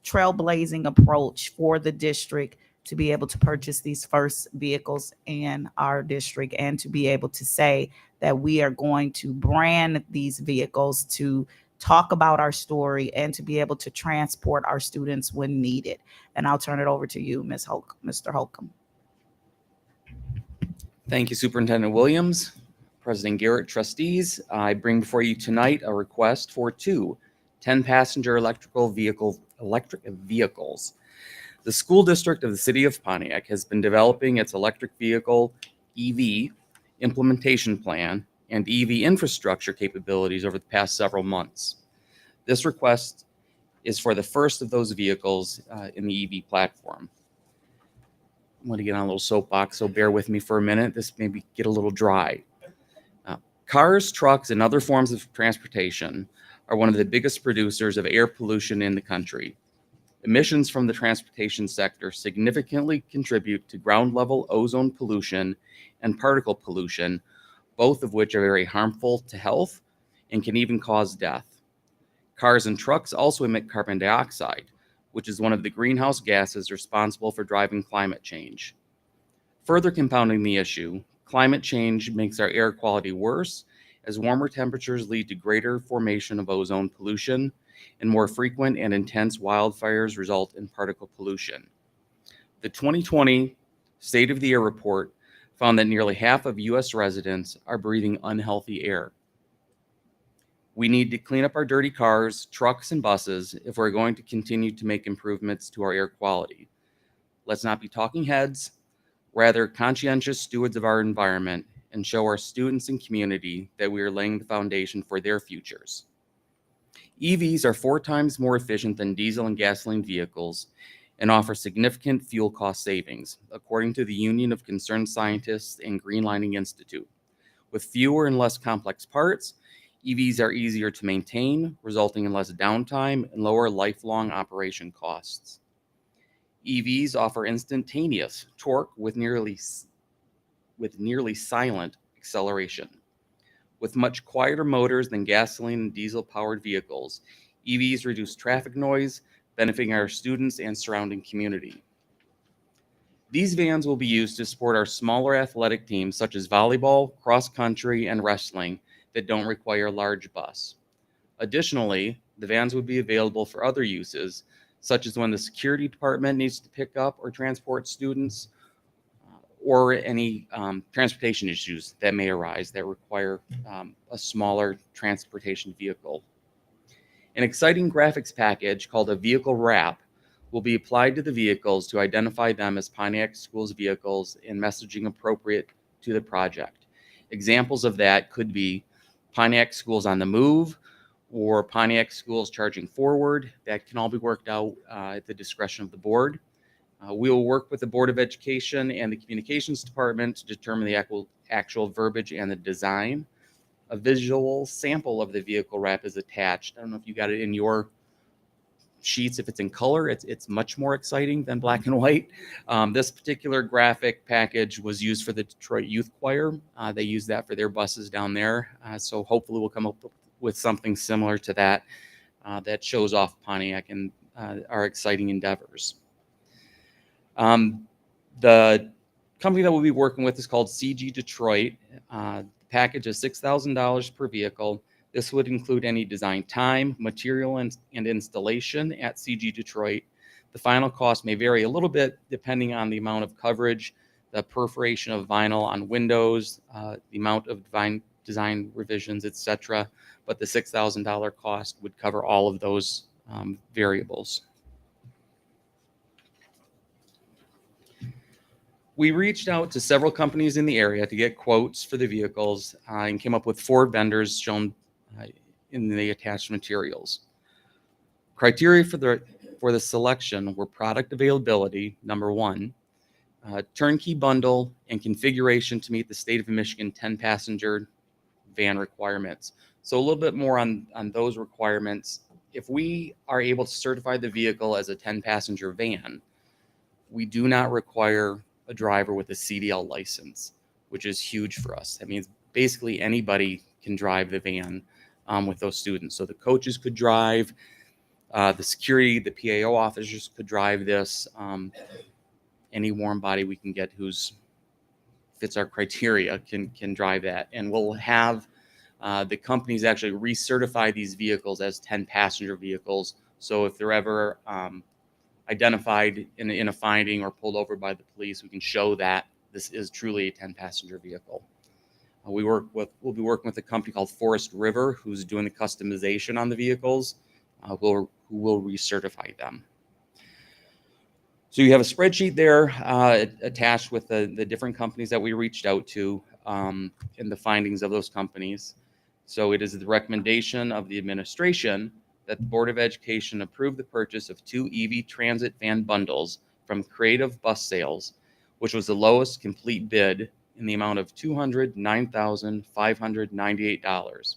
trailblazing approach for the district to be able to purchase these first vehicles in our district, and to be able to say that we are going to brand these vehicles to talk about our story and to be able to transport our students when needed. And I'll turn it over to you, Mr. Holcomb. Thank you, Superintendent Williams, President Garrett, trustees. I bring before you tonight a request for 2 10-passenger electric vehicles. The school district of the city of Pontiac has been developing its electric vehicle EV implementation plan and EV infrastructure capabilities over the past several months. This request is for the first of those vehicles in the EV platform. I'm going to get on a little soapbox, so bear with me for a minute. This may get a little dry. Cars, trucks, and other forms of transportation are one of the biggest producers of air pollution in the country. Emissions from the transportation sector significantly contribute to ground level ozone pollution and particle pollution, both of which are very harmful to health and can even cause death. Cars and trucks also emit carbon dioxide, which is one of the greenhouse gases responsible for driving climate change. Further compounding the issue, climate change makes our air quality worse, as warmer temperatures lead to greater formation of ozone pollution, and more frequent and intense wildfires result in particle pollution. The 2020 State of the Air report found that nearly half of U.S. residents are breathing unhealthy air. We need to clean up our dirty cars, trucks, and buses if we're going to continue to make improvements to our air quality. Let's not be talking heads, rather conscientious stewards of our environment, and show our students and community that we are laying the foundation for their futures. EVs are 4 times more efficient than diesel and gasoline vehicles and offer significant fuel cost savings, according to the Union of Concerned Scientists and Greenlining Institute. With fewer and less complex parts, EVs are easier to maintain, resulting in less downtime and lower lifelong operation costs. EVs offer instantaneous torque with nearly silent acceleration. With much quieter motors than gasoline and diesel-powered vehicles, EVs reduce traffic noise, benefiting our students and surrounding community. These vans will be used to support our smaller athletic teams such as volleyball, cross country, and wrestling that don't require a large bus. Additionally, the vans would be available for other uses, such as when the security department needs to pick up or transport students, or any transportation issues that may arise that require a smaller transportation vehicle. An exciting graphics package called a vehicle wrap will be applied to the vehicles to identify them as Pontiac Schools vehicles and messaging appropriate to the project. Examples of that could be Pontiac Schools on the move or Pontiac Schools charging forward. That can all be worked out at the discretion of the board. We will work with the Board of Education and the Communications Department to determine the actual verbiage and the design. A visual sample of the vehicle wrap is attached. I don't know if you got it in your sheets. If it's in color, it's much more exciting than black and white. This particular graphic package was used for the Detroit Youth Choir. They use that for their buses down there. So hopefully we'll come up with something similar to that that shows off Pontiac and our exciting endeavors. The company that we'll be working with is called CG Detroit. The package is $6,000 per vehicle. This would include any design time, material, and installation at CG Detroit. The final cost may vary a little bit depending on the amount of coverage, the perforation of vinyl on windows, the amount of design revisions, etc. But the $6,000 cost would cover all of those variables. We reached out to several companies in the area to get quotes for the vehicles and came up with 4 vendors shown in the attached materials. Criteria for the selection were product availability, number 1, turnkey bundle, and configuration to meet the state of Michigan 10-passenger van requirements. So a little bit more on those requirements. If we are able to certify the vehicle as a 10-passenger van, we do not require a driver with a CDL license, which is huge for us. That means basically anybody can drive the van with those students. So the coaches could drive, the security, the PAO officers could drive this. Any warm body we can get who's fits our criteria can drive that. And we'll have the companies actually recertify these vehicles as 10-passenger vehicles. So if they're ever identified in a finding or pulled over by the police, we can show that this is truly a 10-passenger vehicle. We'll be working with a company called Forest River, who's doing the customization on the vehicles, who will recertify them. So you have a spreadsheet there attached with the different companies that we reached out to and the findings of those companies. So it is the recommendation of the administration that the Board of Education approve the purchase of 2 EV transit van bundles from Creative Bus Sales, which was the lowest complete bid in the amount of $209,598,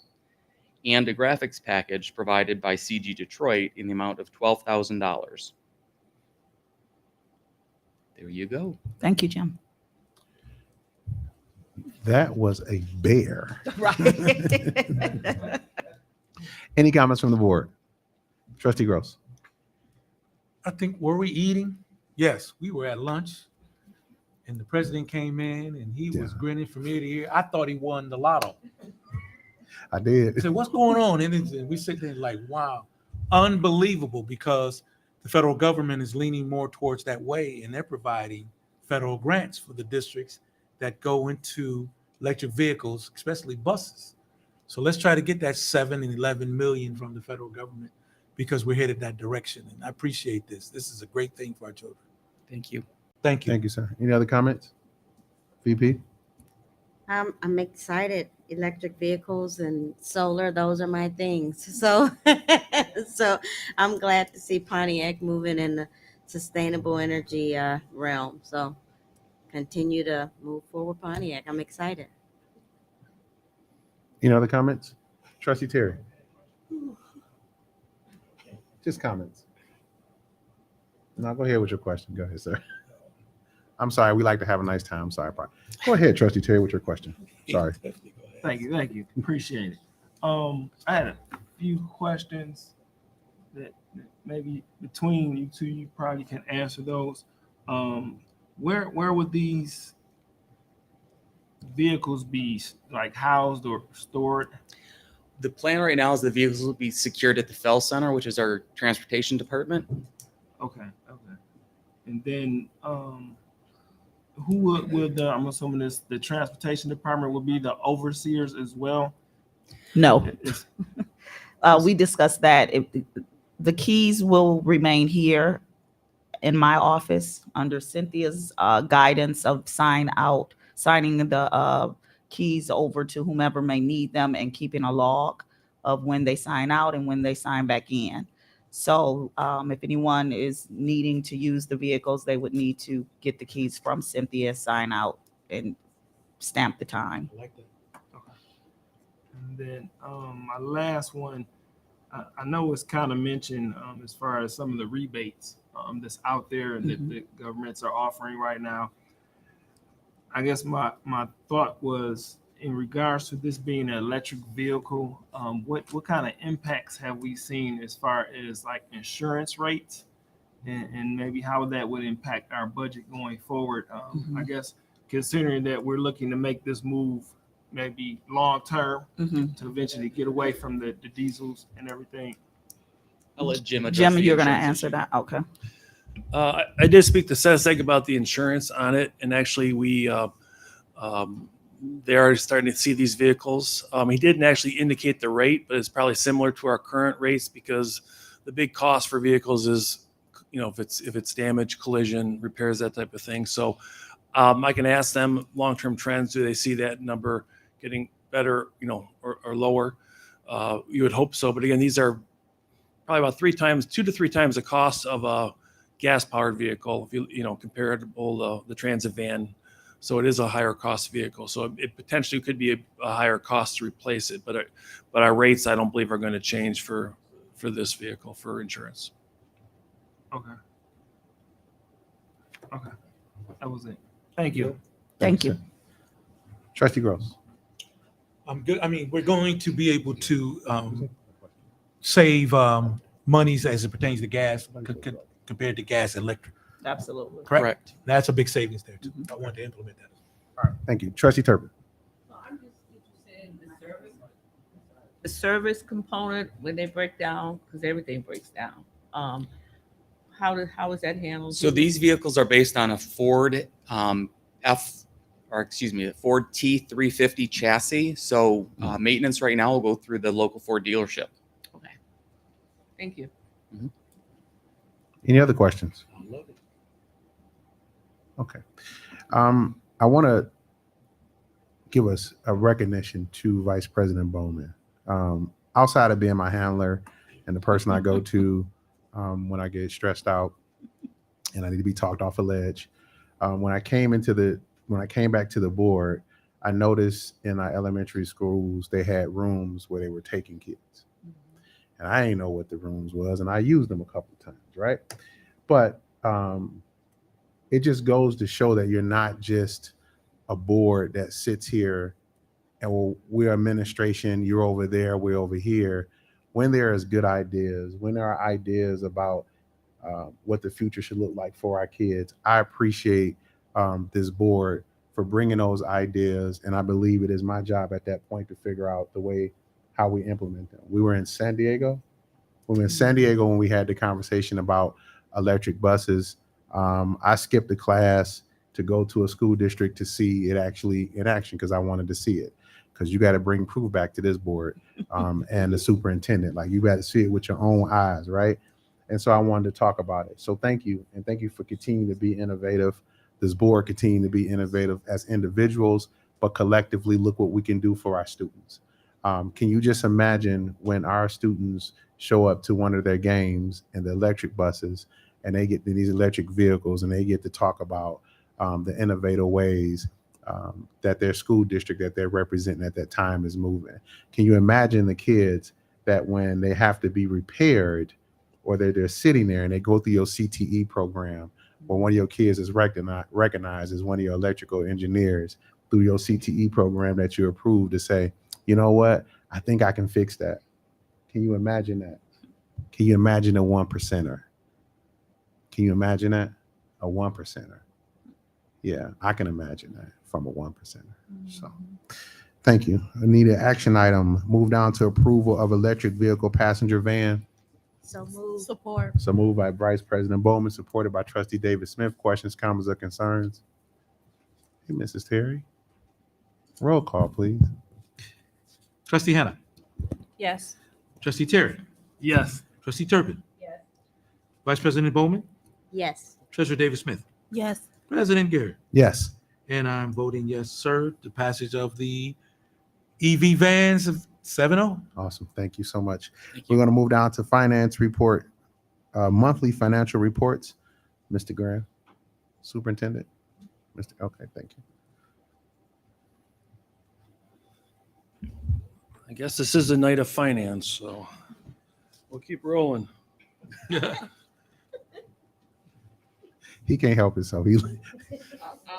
and a graphics package provided by CG Detroit in the amount of $12,000. There you go. Thank you, Jim. That was a bear. Right. Any comments from the board? Trustee Gross. I think, were we eating? Yes, we were at lunch. And the president came in and he was grinning from ear to ear. I thought he won the lotto. I did. I said, what's going on? And we sit there like, wow, unbelievable, because the federal government is leaning more towards that way, and they're providing federal grants for the districts that go into electric vehicles, especially buses. So let's try to get that 7 and 11 million from the federal government, because we're headed that direction. And I appreciate this. This is a great thing for our children. Thank you. Thank you. Thank you, sir. Any other comments? VP? I'm excited. Electric vehicles and solar, those are my things. So, so I'm glad to see Pontiac moving in the sustainable energy realm. So continue to move forward, Pontiac. I'm excited. Any other comments? Trustee Terry? Just comments. No, go ahead with your question. Go ahead, sir. I'm sorry. We like to have a nice time. I'm sorry. Go ahead, Trustee Terry, with your question. Sorry. Thank you. Appreciate it. I had a few questions that maybe between you two, you probably can answer those. Where would these vehicles be like housed or stored? The plan right now is the vehicles will be secured at the FEL Center, which is our transportation department. Okay. And then who would I'm assuming the transportation department will be the overseers as well? No. We discussed that. The keys will remain here in my office under Cynthia's guidance of signing the keys over to whomever may need them and keeping a log of when they sign out and when they sign back in. So if anyone is needing to use the vehicles, they would need to get the keys from Cynthia, sign out, and stamp the time. I like that. Okay. And then my last one, I know it's kind of mentioned as far as some of the rebates that's out there that the governments are offering right now. I guess my thought was, in regards to this being an electric vehicle, what kind of impacts have we seen as far as like insurance rates and maybe how that would impact our budget going forward? I guess considering that we're looking to make this move maybe long term to eventually get away from the diesels and everything. I'll let Jim address Jim, the you're going to insurance answer issue. that? Okay. I did speak to SESEG about the insurance on it, and actually they are starting to see these vehicles. He didn't actually indicate the rate, but it's probably similar to our current rates, because the big cost for vehicles is, if it's damage, collision, repairs, that type of thing. So I can ask them long-term trends. Do they see that number getting better, or lower? You would hope so. But again, these are probably about 2 to 3 times the cost of a gas-powered vehicle, if you comparable the transit van. So it is a higher cost vehicle. So it potentially could be a higher cost to replace it. But our rates, I don't believe, are going to change for this vehicle for insurance. Okay. That was it. Thank you. Thank you. Trustee Gross. I'm good. I mean, we're going to be able to save monies as it pertains to gas compared to gas and electric. Absolutely. Correct. That's a big savings there too. I want to implement that. All right. Thank you. Trustee Turpin. I'm just interested in the service component when they break down, because everything breaks down. How is that handled? So these vehicles are based on a Ford Ford T350 chassis. So maintenance right now will go through the local Ford dealership. Okay. Thank you. Any other questions? I love it. Okay. I want to give us a recognition to Vice President Bowman. Outside of being my handler and the person I go to when I get stressed out and I need to be talked off a ledge, when I came back to the board, I noticed in our elementary schools they had rooms where they were taking kids, and I didn't know what the rooms was, and I used them a couple of times, right? But it just goes to show that you're not just a board that sits here and we're administration, you're over there, we're over here. When there is good ideas, when there are ideas about what the future should look like for our kids, I appreciate this board for bringing those ideas. And I believe it is my job at that point to figure out how we implement them. We were in San Diego. We were in San Diego when we had the conversation about electric buses. I skipped a class to go to a school district to see it actually in action because I wanted to see it. Because you got to bring proof back to this board and the superintendent. Like, you got to see it with your own eyes, right? And so I wanted to talk about it. So thank you, and thank you for continuing to be innovative. This board continue to be innovative as individuals, but collectively look what we can do for our students. Can you just imagine when our students show up to one of their games in the electric buses, and they get these electric vehicles, and they get to talk about the innovative ways that their school district that they're representing at that time is moving? Can you imagine the kids that when they have to be repaired, or they're sitting there and they go through your CTE program, or one of your kids is recognized as one of your electrical engineers through your CTE program that you approved, to say, you know what, I think I can fix that. Can you imagine that? Can you imagine a 1%er? Can you imagine that? A 1%er. Yeah, I can imagine that from a 1%er. So thank you. I need an action item. Move down to approval of electric vehicle passenger van. So move. Support. So moved by Vice President Bowman, supported by Trustee David Smith. Questions, comments, or concerns? Hey, Mrs. Terry. Roll call, please. Trustee Hannah. Yes. Trustee Terry. Yes. Trustee Turpin. Yes. Vice President Bowman. Yes. Treasurer David Smith. Yes. President Garrett. Yes. And I'm voting yes, sir. The passage of the EV vans of 7-0. Awesome. Thank you so much. We're going to move down to finance report, monthly financial reports. Mr. Graham, Superintendent. Okay, thank you. I guess this is a night of finance, so we'll keep rolling. He can't help himself.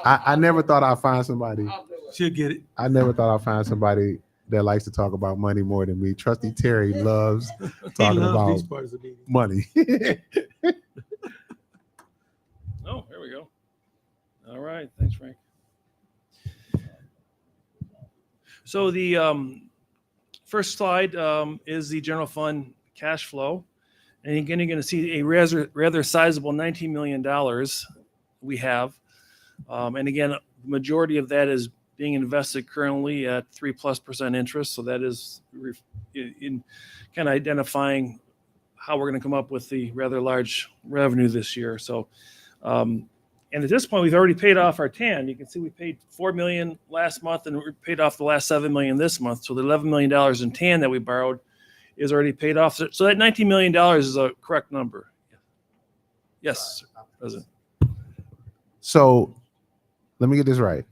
I never thought I'd find somebody. She'll get it. I never thought I'd find somebody that likes to talk about money more than me. Trustee Terry loves talking about these parts of the meeting. money. Oh, here we go. All right. Thanks, Frank. So the first slide is the general fund cash flow. And again, you're going to see a rather sizable $19 million we have. And again, the majority of that is being invested currently at 3+% interest. So that is in kind of identifying how we're going to come up with the rather large revenue this year. So, and at this point, we've already paid off our TAN. You can see we paid $4 million last month, and we paid off the last $7 million this month. So the $11 million in TAN that we borrowed is already paid off. So that $19 million is a correct number. Yes, President. So let me get this right.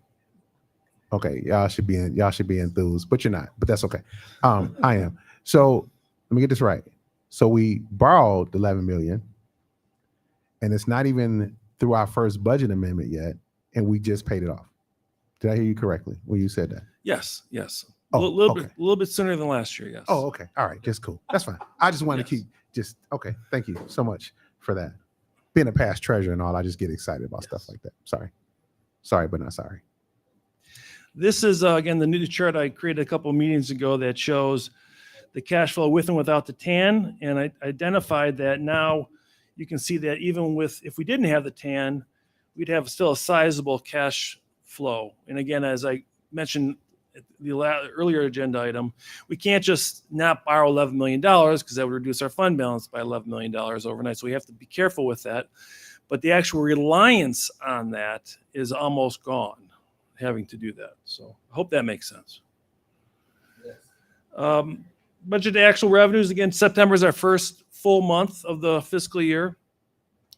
Okay, y'all should be enthused, but you're not. But that's okay. I am. So let me get this right. So we borrowed the $11 million, and it's not even through our first budget amendment yet, and we just paid it off. Did I hear you correctly when you said that? Yes, yes. Oh, a little bit sooner than last year. Yes. Oh, okay. All right, just cool. That's fine. I just wanted to keep okay. Thank you so much for that. Being a past treasurer and all, I just get excited about stuff like that. Sorry, but not sorry. This is again the new chart I created a couple of meetings ago that shows the cash flow with and without the TAN, and I identified that now you can see that even with if we didn't have the TAN, we'd have still a sizable cash flow. And again, as I mentioned at the earlier agenda item, we can't just not borrow $11 million because that would reduce our fund balance by $11 million overnight. So we have to be careful with that. But the actual reliance on that is almost gone, having to do that. So I hope that makes sense. Budget actual revenues, again, September is our first full month of the fiscal year.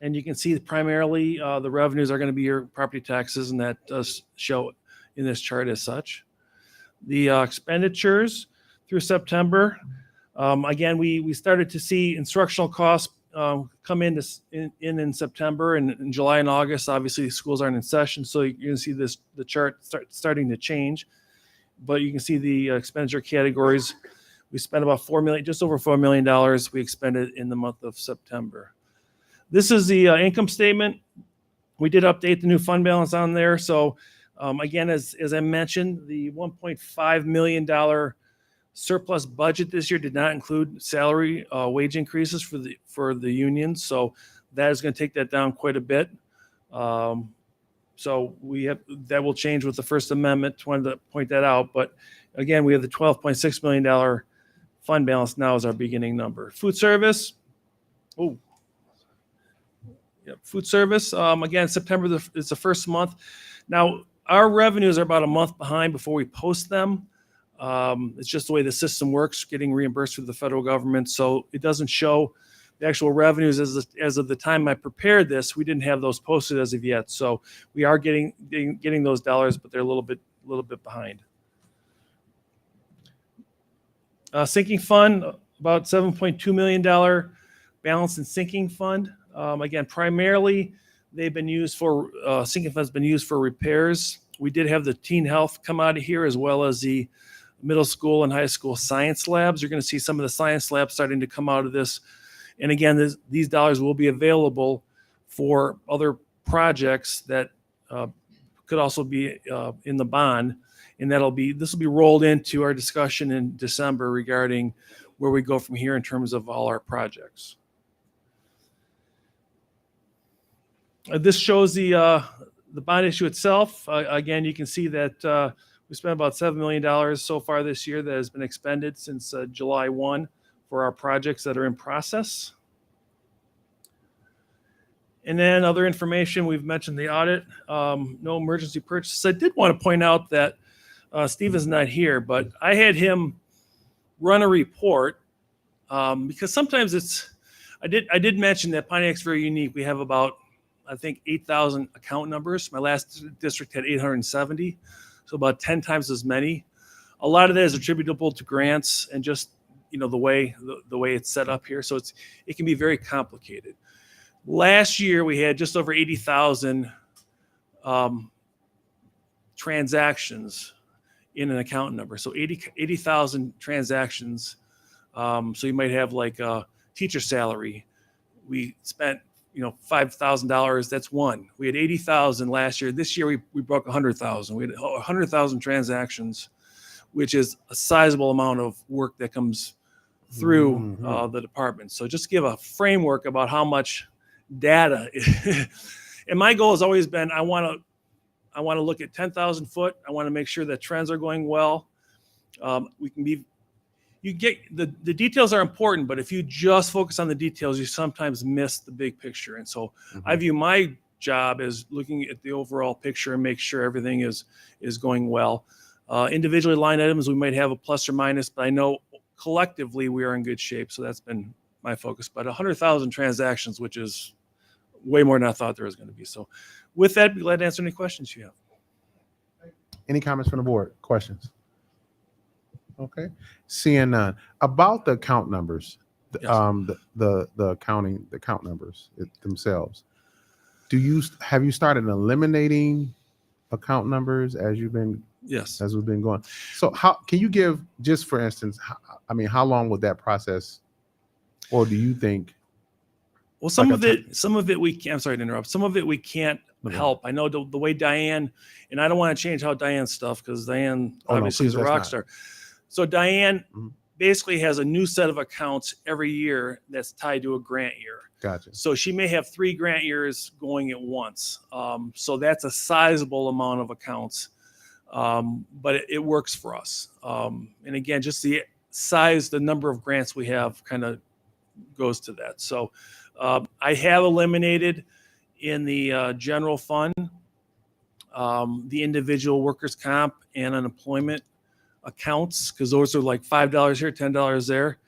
And you can see that primarily the revenues are going to be your property taxes, and that does show in this chart as such. The expenditures through September, again, we started to see instructional costs come in September, and in July and August, obviously schools aren't in session, so you're going to see the chart starting to change. But you can see the expenditure categories. We spent about just over $4 million we expended in the month of September. This is the income statement. We did update the new fund balance on there. So again, as I mentioned, the $1.5 million surplus budget this year did not include salary wage increases for the unions. So That is going to take that down quite a bit. So that will change with the First Amendment. Wanted to point that out. But again, we have the $12.6 million fund balance now as our beginning number. Food service. Oh, yeah, food service. Again, September is the first month. Now, our revenues are about a month behind before we post them. It's just the way the system works, getting reimbursed through the federal government. So it doesn't show the actual revenues as of the time I prepared this. We didn't have those posted as of yet. So we are getting those dollars, but they're a little bit behind. Sinking fund, about $7.2 million balance in sinking fund. Again, primarily they've been used for, sinking fund's been used for repairs. We did have the teen health come out of here, as well as the middle school and high school science labs. You're going to see some of the science labs starting to come out of this. And again, these dollars will be available for other projects that could also be in the bond. And this will be rolled into our discussion in December regarding where we go from here in terms of all our projects. This shows the bond issue itself. Again, you can see that we spent about $7 million so far this year that has been expended since July 1 for our projects that are in process. And then other information, we've mentioned the audit, no emergency purchases. I did want to point out that Steve is not here, but I had him run a report because sometimes I did mention that Pontiac's very unique. We have about, I think, 8,000 account numbers. My last district had 870, so about 10 times as many. A lot of that is attributable to grants and just the way it's set up here. So it can be very complicated. Last year we had just over 80,000 transactions in an account number. So 80,000 transactions. So you might have like a teacher salary. We spent $5,000. That's one. We had 80,000 last year. This year we broke 100,000. We had 100,000 transactions, which is a sizable amount of work that comes through the department. So just give a framework about how much data. And my goal has always been, I want to look at 10,000 foot. I want to make sure that trends are going well. You get the details are important, but if you just focus on the details, you sometimes miss the big picture. And so I view my job as looking at the overall picture and make sure everything is going well. Individually line items, we might have a plus or minus, but I know collectively we are in good shape. So that's been my focus. But 100,000 transactions, which is way more than I thought there was going to be. So with that, be glad to answer any questions you have. Any comments from the board? Questions? Okay. Seeing none. About the account numbers, the account numbers themselves. Have you started eliminating account numbers as you've been? Yes. As we've been going. So how can you give, just for instance, how long would that process, or do you think? Well, some of it we can. I'm sorry to interrupt. Some of it we can't help. I know the way Diane, and I don't want to change how Diane's stuff because Diane obviously is a rock star. So Diane basically has a new set of accounts every year that's tied to a grant year. Gotcha. So she may have 3 grant years going at once. So that's a sizable amount of accounts, but it works for us. And again, just the size, the number of grants we have kind of goes to that. So I have eliminated in the general fund the individual workers' comp and unemployment accounts, because those are like $5 here, $10 there.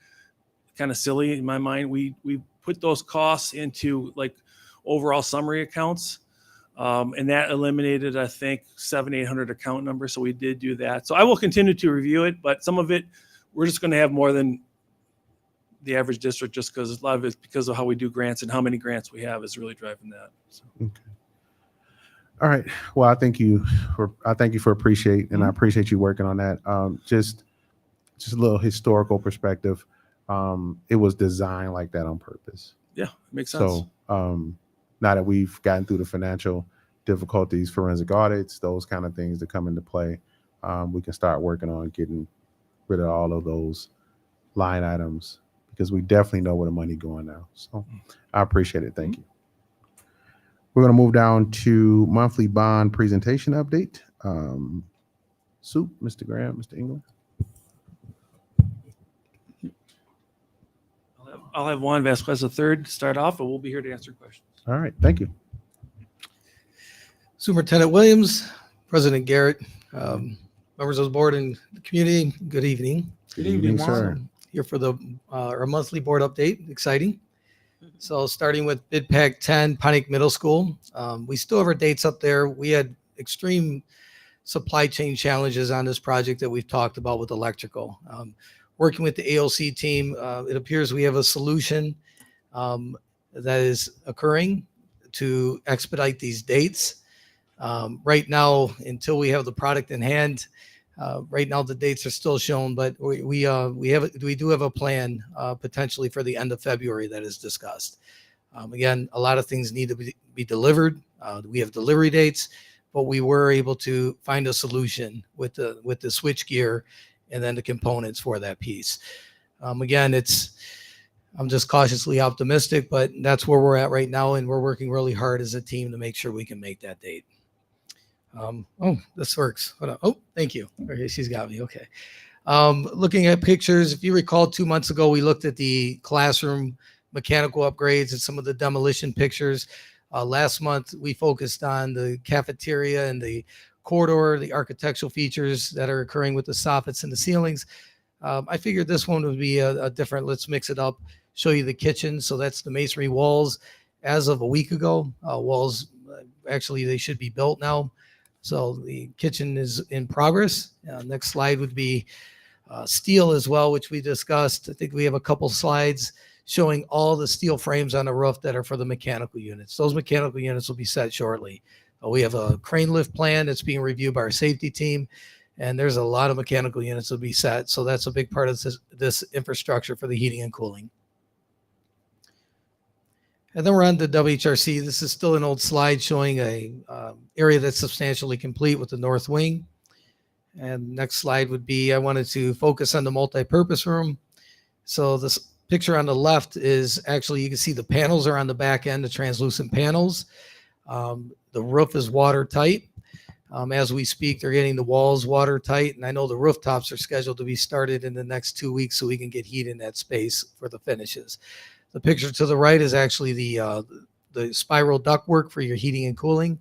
Kind of silly in my mind. We put those costs into like overall summary accounts, and that eliminated, I think, 700-800 account numbers. So we did do that. So I will continue to review it, but some of it we're just going to have more than the average district, just because a lot of it's because of how we do grants and how many grants we have is really driving that. So. Okay. All right. Well, I thank you for appreciate, and I appreciate you working on that. Just a little historical perspective. It was designed like that on purpose. Yeah, makes sense. So now that we've gotten through the financial difficulties, forensic audits, those kind of things that come into play, we can start working on getting rid of all of those line items, because we definitely know where the money going now. So I appreciate it. Thank you. We're going to move down to monthly bond presentation update. Soup, Mr. Graham, Mr. England. I'll have Juan Vasquez III start off, but we'll be here to answer questions. All right, thank you. Superintendent Williams, President Garrett, members of the board and the community, good evening. Good evening, sir. Here for the our monthly board update, exciting. So starting with Bid Pack 10, Pontiac Middle School, we still have our dates up there. We had extreme supply chain challenges on this project that we've talked about with electrical. Working with the AOC team, it appears we have a solution that is occurring to expedite these dates. Right now, until we have the product in hand, right now the dates are still shown, but we do have a plan potentially for the end of February that is discussed. Again, a lot of things need to be delivered. We have delivery dates, but we were able to find a solution with the switch gear and then the components for that piece. Again, I'm just cautiously optimistic, but that's where we're at right now, and we're working really hard as a team to make sure we can make that date. Oh, this works. Hold on. Oh, thank you. Okay, she's got me. Okay. Looking at pictures, if you recall, 2 months ago, we looked at the classroom mechanical upgrades and some of the demolition pictures. Last month, we focused on the cafeteria and the corridor, the architectural features that are occurring with the soffits and the ceilings. I figured this one would be a different, let's mix it up, show you the kitchen. So that's the masonry walls. As of a week ago, walls, actually, they should be built now. So the kitchen is in progress. Next slide would be steel as well, which we discussed. I think we have a couple slides showing all the steel frames on the roof that are for the mechanical units. Those mechanical units will be set shortly. We have a crane lift plan that's being reviewed by our safety team, and there's a lot of mechanical units that will be set. So that's a big part of this infrastructure for the heating and cooling. And then we're on to WHRC. This is still an old slide showing a area that's substantially complete with the north wing. And next slide would be, I wanted to focus on the multi-purpose room. So this picture on the left is actually, you can see the panels are on the back end, the translucent panels. The roof is watertight. As we speak, they're getting the walls watertight. And I know the rooftops are scheduled to be started in the next 2 weeks so we can get heat in that space for the finishes. The picture to the right is actually the spiral ductwork for your heating and cooling,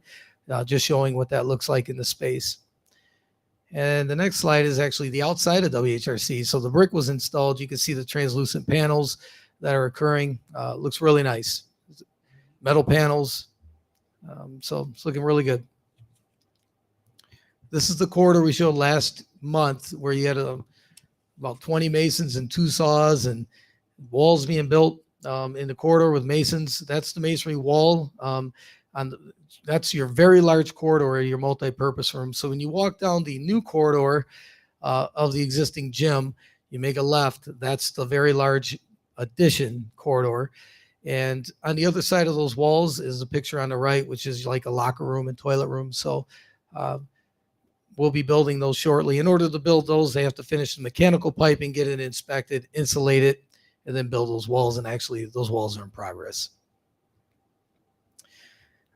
just showing what that looks like in the space. And the next slide is actually the outside of WHRC. So the brick was installed. You can see the translucent panels that are occurring. Looks really nice. Metal panels. So it's looking really good. This is the corridor we showed last month where you had about 20 masons and 2 saws and walls being built in the corridor with masons. That's the masonry wall. That's your very large corridor, your multi-purpose room. So when you walk down the new corridor of the existing gym, you make a left. That's the very large addition corridor. And on the other side of those walls is a picture on the right, which is like a locker room and toilet room. So we'll be building those shortly. In order to build those, they have to finish the mechanical piping, get it inspected, insulate it, and then build those walls. And actually, those walls are in progress.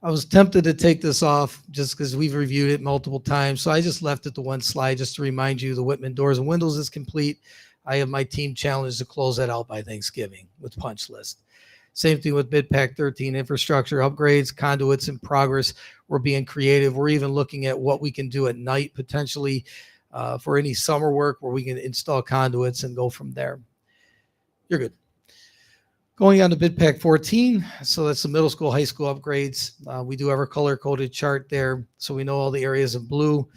I was tempted to take this off just because we've reviewed it multiple times. So I just left it to one slide just to remind you the Whitman doors and windows is complete. I have my team challenged to close that out by Thanksgiving with punch list. Same thing with Bid Pack 13, infrastructure upgrades, conduits in progress. We're being creative. We're even looking at what we can do at night potentially for any summer work where we can install conduits and go from there. You're good. Going on to Bid Pack 14, so that's the middle school, high school upgrades. We do have our color-coded chart there, so we know all the areas in blue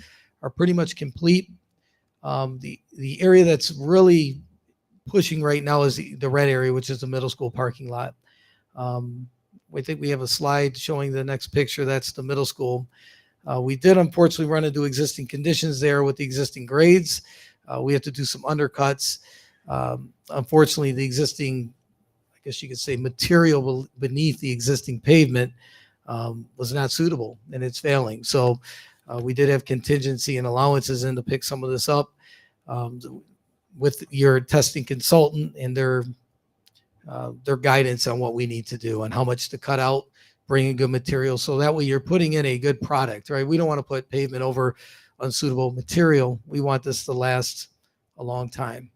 are pretty much complete. The area that's really pushing right now is the red area, which is the middle school parking lot. We think we have a slide showing the next picture. That's the middle school. We did unfortunately run into existing conditions there with the existing grades. We have to do some undercuts. Unfortunately, the existing, I guess you could say, material beneath the existing pavement was not suitable, and it's failing. So we did have contingency and allowances in to pick some of this up with your testing consultant and their guidance on what we need to do and how much to cut out, bringing good material. So that way you're putting in a good product, right? We don't want to put pavement over unsuitable material. We want this to last a long time,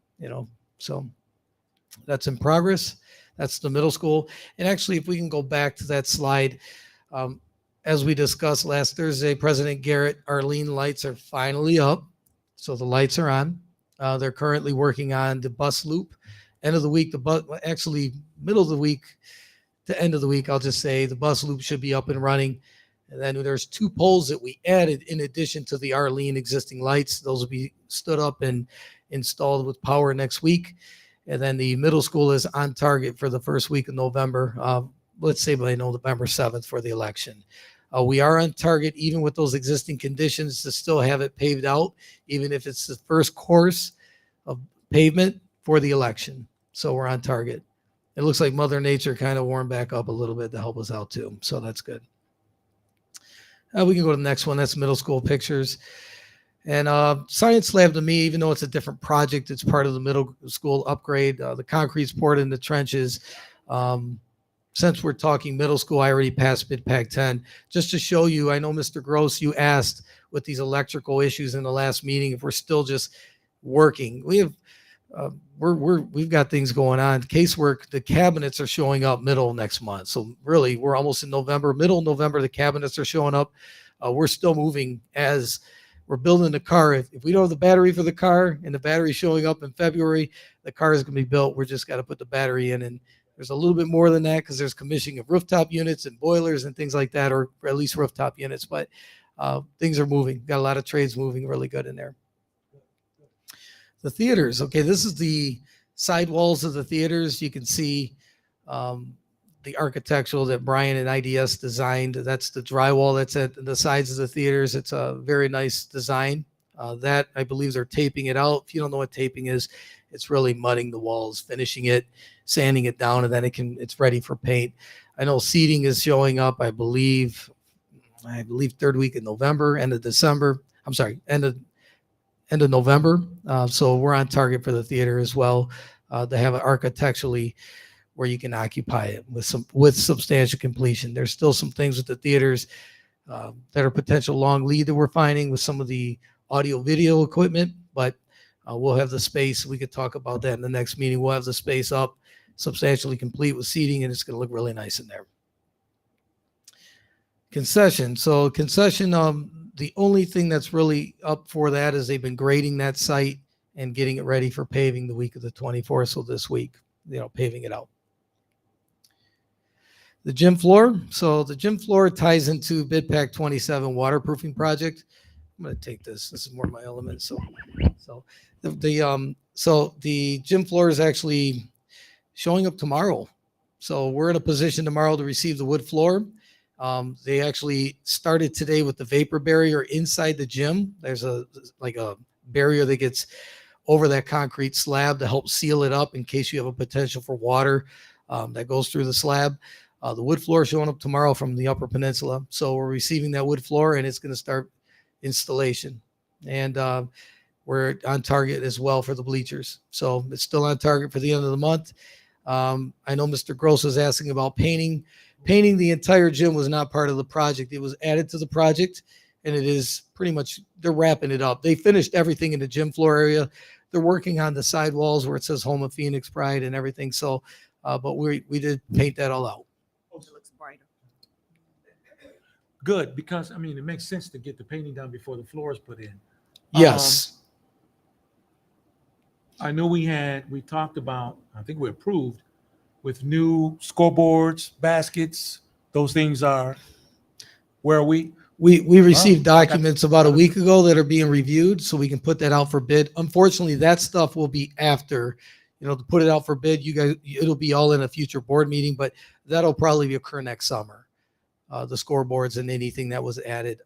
so that's in progress. That's the middle school. And actually, if we can go back to that slide, as we discussed last Thursday, President Garrett, Arlene lights are finally up. So the lights are on. They're currently working on the bus loop. End of the week, actually middle of the week to end of the week, I'll just say the bus loop should be up and running. And then there's 2 poles that we added in addition to the Arlene existing lights. Those will be stood up and installed with power next week. And then the middle school is on target for the first week of November. Let's say by November 7th for the election. We are on target, even with those existing conditions, to still have it paved out, even if it's the first course of pavement for the election. So we're on target. It looks like Mother Nature kind of warmed back up a little bit to help us out too. So that's good. We can go to the next one. That's middle school pictures. And science lab, to me, even though it's a different project, it's part of the middle school upgrade. The concrete's poured in the trenches. Since we're talking middle school, I already passed Mid-Pac 10. Just to show you, I know Mr. Gross, you asked with these electrical issues in the last meeting if we're still just working. We have we've got things going on. Casework, the cabinets are showing up middle next month. So really, we're almost in November. Middle of November, the cabinets are showing up. We're still moving as we're building the car. If we don't have the battery for the car and the battery showing up in February, the car is going to be built. We're just got to put the battery in. And there's a little bit more than that because there's commissioning of rooftop units and boilers and things like that, or at least rooftop units. But things are moving. Got a lot of trades moving really good in there. The theaters. Okay, this is the side walls of the theaters. You can see the architectural that Brian and IDS designed. That's the drywall that's at the sides of the theaters. It's a very nice design. That, I believe, they're taping it out. If you don't know what taping is, it's really mudding the walls, finishing it, sanding it down, and then it's ready for paint. I know seating is showing up, I believe 3rd week in November, end of December. I'm sorry, end of November. So we're on target for the theater as well, to have it architecturally where you can occupy it with substantial completion. There's still some things with the theaters that are potential long lead that we're finding with some of the audio video equipment, but we'll have the space. We could talk about that in the next meeting. We'll have the space up substantially complete with seating, and it's going to look really nice in there. Concession. So concession, the only thing that's really up for that is they've been grading that site and getting it ready for paving the week of the 24th. So this week, paving it out. The gym floor. So the gym floor ties into Bid-Pac 27 waterproofing project. I'm going to take this. This is more my element. So the gym floor is actually showing up tomorrow. So we're in a position tomorrow to receive the wood floor. They actually started today with the vapor barrier inside the gym. There's a barrier that gets over that concrete slab to help seal it up in case you have a potential for water that goes through the slab. The wood floor is showing up tomorrow from the Upper Peninsula. So we're receiving that wood floor, and it's going to start installation. And we're on target as well for the bleachers. So it's still on target for the end of the month. I know Mr. Gross was asking about painting. Painting the entire gym was not part of the project. It was added to the project, and it is pretty much, they're wrapping it up. They finished everything in the gym floor area. They're working on the side walls where it says Home of Phoenix Pride and everything. So, but we did paint that all out. It looks brighter. Good, because it makes sense to get the painting done before the floor is put in. Yes. I know we talked about, I think we approved with new scoreboards, baskets. Those things are, where are we? We received documents about a week ago that are being reviewed, so we can put that out for bid. Unfortunately, that stuff will be after, to put it out for bid. You guys, it'll be all in a future board meeting, but that'll probably occur next summer. The scoreboards and anything that was added.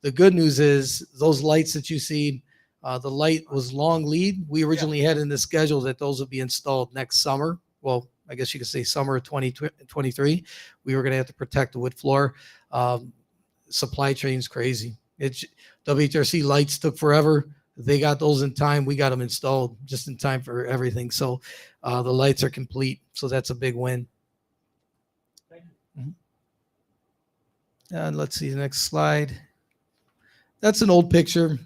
The good news is those lights that you see, the light was long lead. We originally had in the schedule that those would be installed next summer. Well, I guess you could say summer of 2023. We were going to have to protect the wood floor. Supply chain's crazy. WHRC lights took forever. They got those in time. We got them installed just in time for everything. So the lights are complete. So that's a big win. Let's see the next slide. That's an old picture.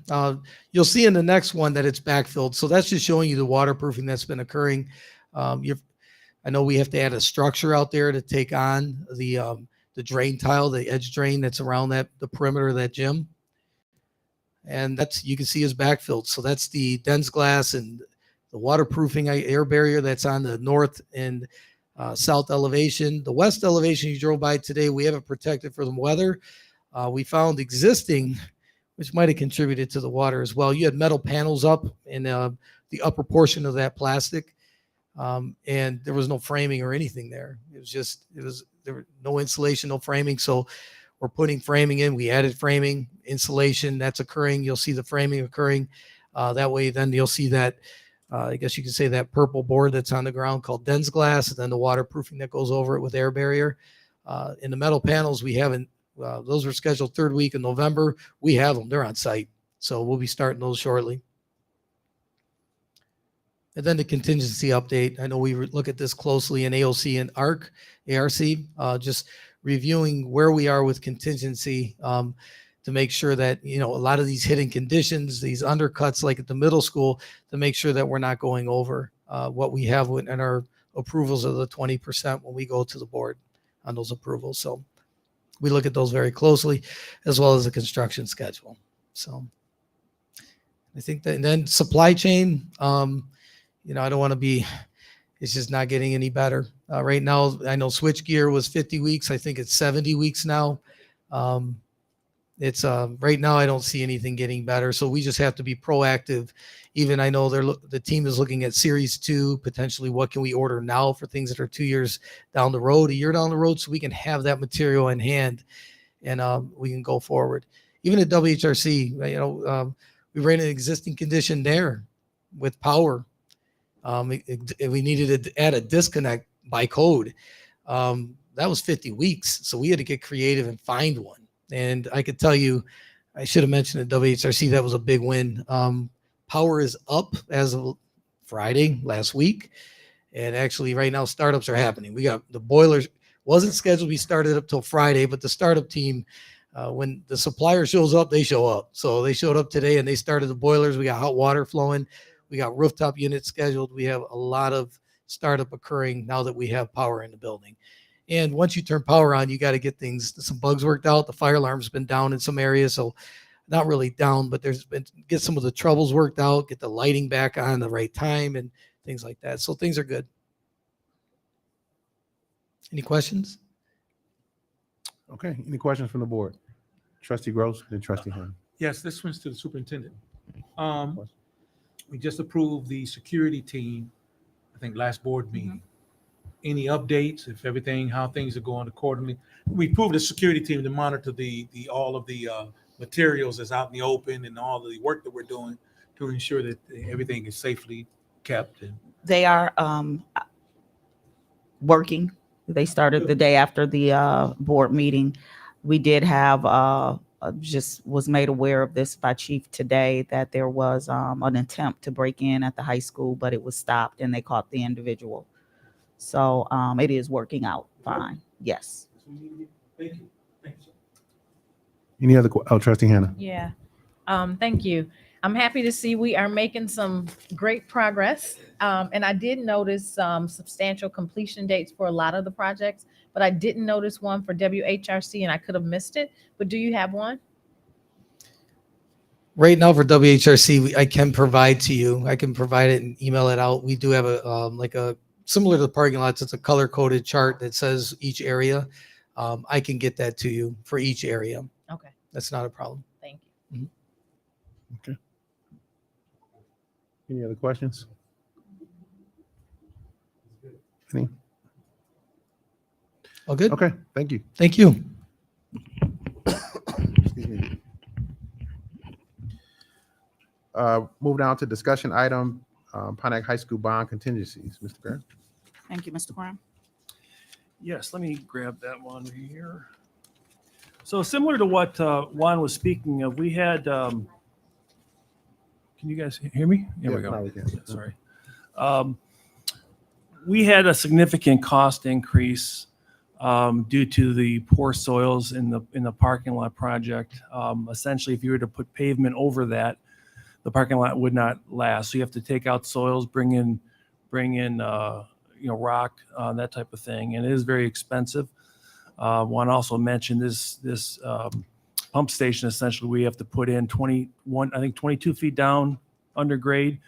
You'll see in the next one that it's backfilled. So that's just showing you the waterproofing that's been occurring. I know we have to add a structure out there to take on the drain tile, the edge drain that's around the perimeter of that gym. And that's, you can see, is backfilled. So that's the dense glass and the waterproofing air barrier that's on the north and south elevation. The west elevation you drove by today, we have it protected from weather. We found existing, which might have contributed to the water as well. You had metal panels up in the upper portion of that plastic, and there was no framing or anything there. There was no insulation, no framing. So we're putting framing in. We added framing, insulation that's occurring. You'll see the framing occurring. That way, then you'll see that, I guess you can say, that purple board that's on the ground called dense glass, and then the waterproofing that goes over it with air barrier. In the metal panels, we haven't, those were scheduled third week in November. We have them. They're on site. So we'll be starting those shortly. And then the contingency update. I know we look at this closely in AOC and ARC, just reviewing where we are with contingency to make sure that, a lot of these hidden conditions, these undercuts like at the middle school, to make sure that we're not going over what we have in our approvals of the 20% when we go to the board on those approvals. So we look at those very closely, as well as the construction schedule. So I think that, and then supply chain, I don't want to be, it's just not getting any better. Right now, I know switchgear was 50 weeks. I think it's 70 weeks now. It's right now, I don't see anything getting better. So we just have to be proactive. Even I know the team is looking at Series 2, potentially what can we order now for things that are 2 years down the road, a year down the road, so we can have that material in hand and we can go forward. Even at WHRC, we ran an existing condition there with power. We needed to add a disconnect by code. That was 50 weeks. So we had to get creative and find one. And I could tell you, I should have mentioned at WHRC, that was a big win. Power is up as of Friday last week. And actually right now startups are happening. We got the boilers, wasn't scheduled to be started up till Friday, but the startup team, when the supplier shows up, they show up. So they showed up today and they started the boilers. We got hot water flowing. We got rooftop units scheduled. We have a lot of startup occurring now that we have power in the building. And once you turn power on, you got to get some bugs worked out. The fire alarm's been down in some areas, so not really down, but get some of the troubles worked out, get the lighting back on the right time and things like that. So things are good. Any questions? Okay. Any questions from the board? Trustee Gross and Trustee Hunt. Yes, this one's to the superintendent. We just approved the security team, I think last board meeting. Any updates, if everything, how things are going accordingly? We approved the security team to monitor all of the materials that's out in the open and all of the work that we're doing to ensure that everything is safely kept. They are working. They started the day after the board meeting. We did have just was made aware of this by Chief today that there was an attempt to break in at the high school, but it was stopped and they caught the individual. So it is working out fine. Yes. Thank you. Thanks. Any other? Trustee Hannah. Yeah. Thank you. I'm happy to see we are making some great progress. And I did notice substantial completion dates for a lot of the projects, but I didn't notice one for WHRC and I could have missed it. But do you have one? Right now for WHRC, I can provide to you. I can provide it and email it out. We do have a similar to the parking lots. It's a color coded chart that says each area. I can get that to you for each area. Okay. That's not a problem. Thank you. Okay. Any other questions? Any? All good? Okay. Thank you. Thank you. Excuse me. Move down to discussion item, Pontiac High School bond contingencies. Mr. Graham. Thank you, Mr. Graham. Yes, let me grab that one here. So similar to what Juan was speaking of, we had, can you guys hear me? Here we go. Now we can. Yeah, sorry. We had a significant cost increase due to the poor soils in the parking lot project. Essentially, if you were to put pavement over that, the parking lot would not last. So you have to take out soils, bring in rock, that type of thing, and it is very expensive. Want to also mention this pump station. Essentially, we have to put in 22 feet down under grade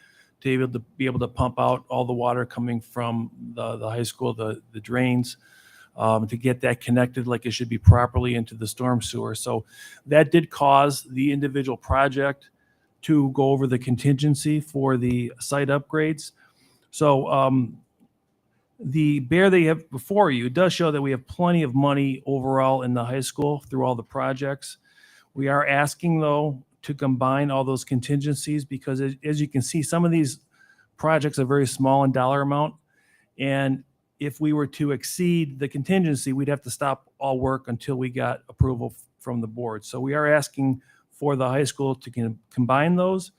to be able to pump out all the water coming from the high school, the drains, to get that connected like it should be properly into the storm sewer. So that did cause the individual project to go over the contingency for the site upgrades. So the bear that you have before you does show that we have plenty of money overall in the high school through all the projects. We are asking, though, to combine all those contingencies because, as you can see, some of these projects are very small in dollar amount. And if we were to exceed the contingency, we'd have to stop all work until we got approval from the board. So we are asking for the high school to combine those.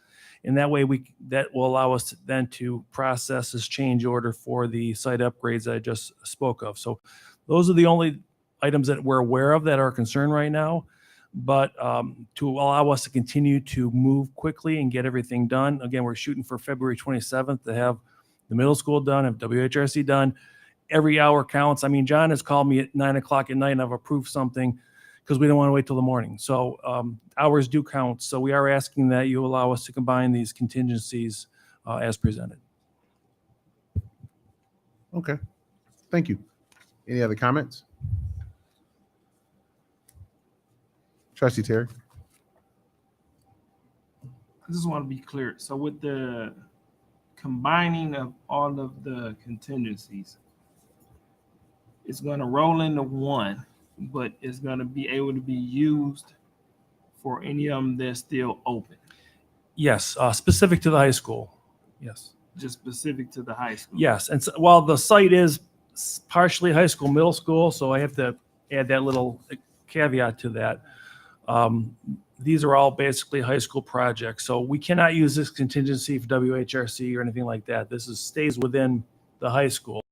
And that way that will allow us then to process this change order for the site upgrades that I just spoke of. So those are the only items that we're aware of that are a concern right now. But to allow us to continue to move quickly and get everything done, again, we're shooting for February 27th to have the middle school done, have WHRC done. Every hour counts. I mean, John has called me at 9 o'clock at night and I've approved something because we don't want to wait till the morning. So hours do count. So we are asking that you allow us to combine these contingencies as presented. Okay, thank you. Any other comments? Trustee Terry. I just want to be clear. So with the combining of all of the contingencies, it's going to roll into one, but it's going to be able to be used for any of them that's still open. Yes, specific to the high school. Yes. Just specific to the high school. Yes, and so, while the site is partially high school, middle school, so I have to add that little caveat to that. These are all basically high school projects, so we cannot use this contingency for WHRC or anything like that. This stays within the high school.